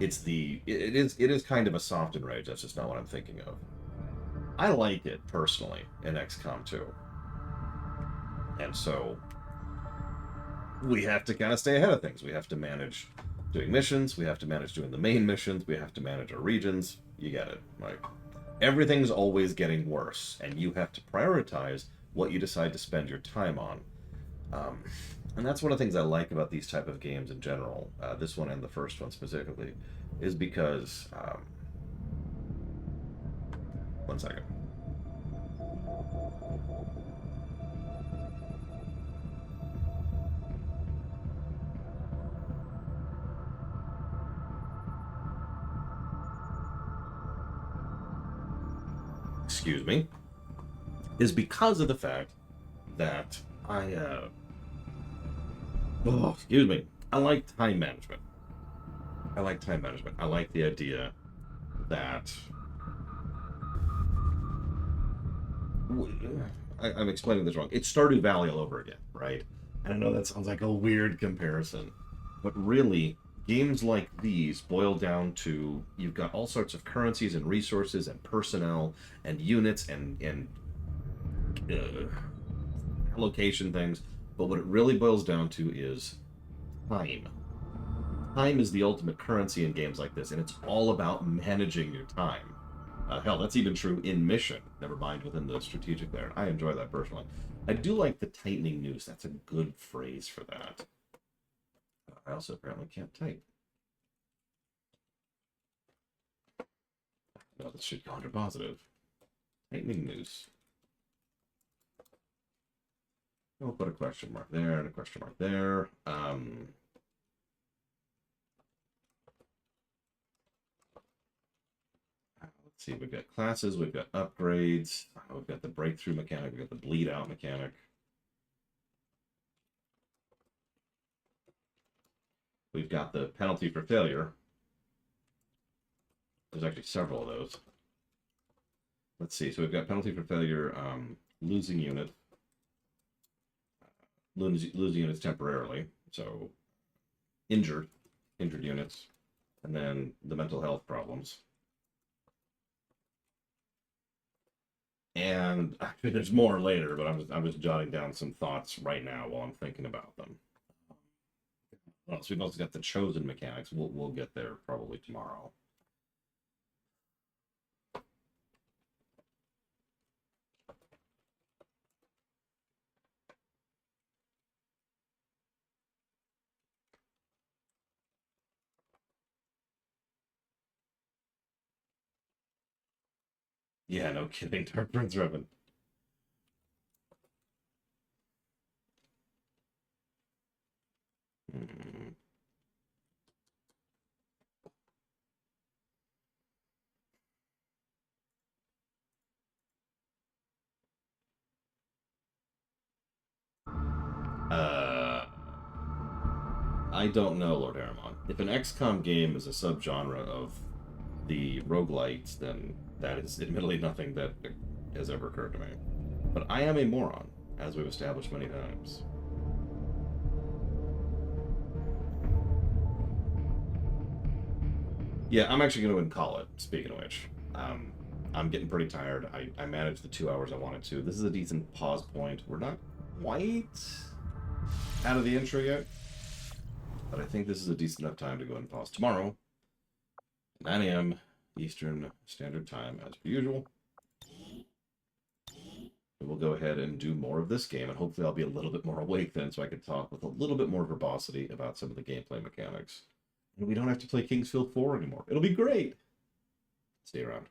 It is kind of a soft enrage. That's just not what I'm thinking of. I like it personally in XCOM 2, and so we have to kind of stay ahead of things. We have to manage doing missions. We have to manage doing the main missions. We have to manage our regions. You get it. Like, everything's always getting worse, and you have to prioritize what you decide to spend your time on. And that's one of the things I like about these type of games in general, this one and the first one specifically, is because... one second. Excuse me. Is because of the fact that excuse me. I like time management. I like the idea that... I'm explaining this wrong. It's Stardew Valley all over again, right? And I know that sounds like a weird comparison, but really, games like these boil down to you've got all sorts of currencies and resources and personnel and units and location things, but what it really boils down to is time. Time is the ultimate currency in games like this, and it's all about managing your time. Hell, that's even true in mission, never mind within the strategic there. I enjoy that personally. I do like the tightening noose. That's a good phrase for that. I also apparently can't type. No, this should go under positive. Tightening noose. We'll put a question mark there and a question mark there. Let's see, we've got classes, we've got upgrades, we've got the breakthrough mechanic, we've got the bleed out mechanic. we've got the penalty for failure. There's actually several of those. Let's see. So we've got penalty for failure, losing unit. Losing units temporarily. So injured units. And then the mental health problems. And actually, there's more later, but I'm just jotting down some thoughts right now while I'm thinking about them. So we've also got the chosen mechanics. We'll get there probably tomorrow. Yeah, no kidding. Dark Prince Revan. I don't know, Lord Aramon. If an XCOM game is a subgenre of the roguelites, then that is admittedly nothing that has ever occurred to me. But I am a moron, as we've established many times. Yeah, I'm actually going to call it, speaking of which. I'm getting pretty tired. I managed the 2 hours I wanted to. This is a decent pause point. We're not quite out of the intro yet, but I think this is a decent enough time to go ahead and pause. Tomorrow, 9 a.m. Eastern Standard Time, as per usual. We'll go ahead and do more of this game, and hopefully I'll be a little bit more awake then, so I can talk with a little bit more verbosity about some of the gameplay mechanics. And we don't have to play Kingsfield 4 anymore. It'll be great! Stay around.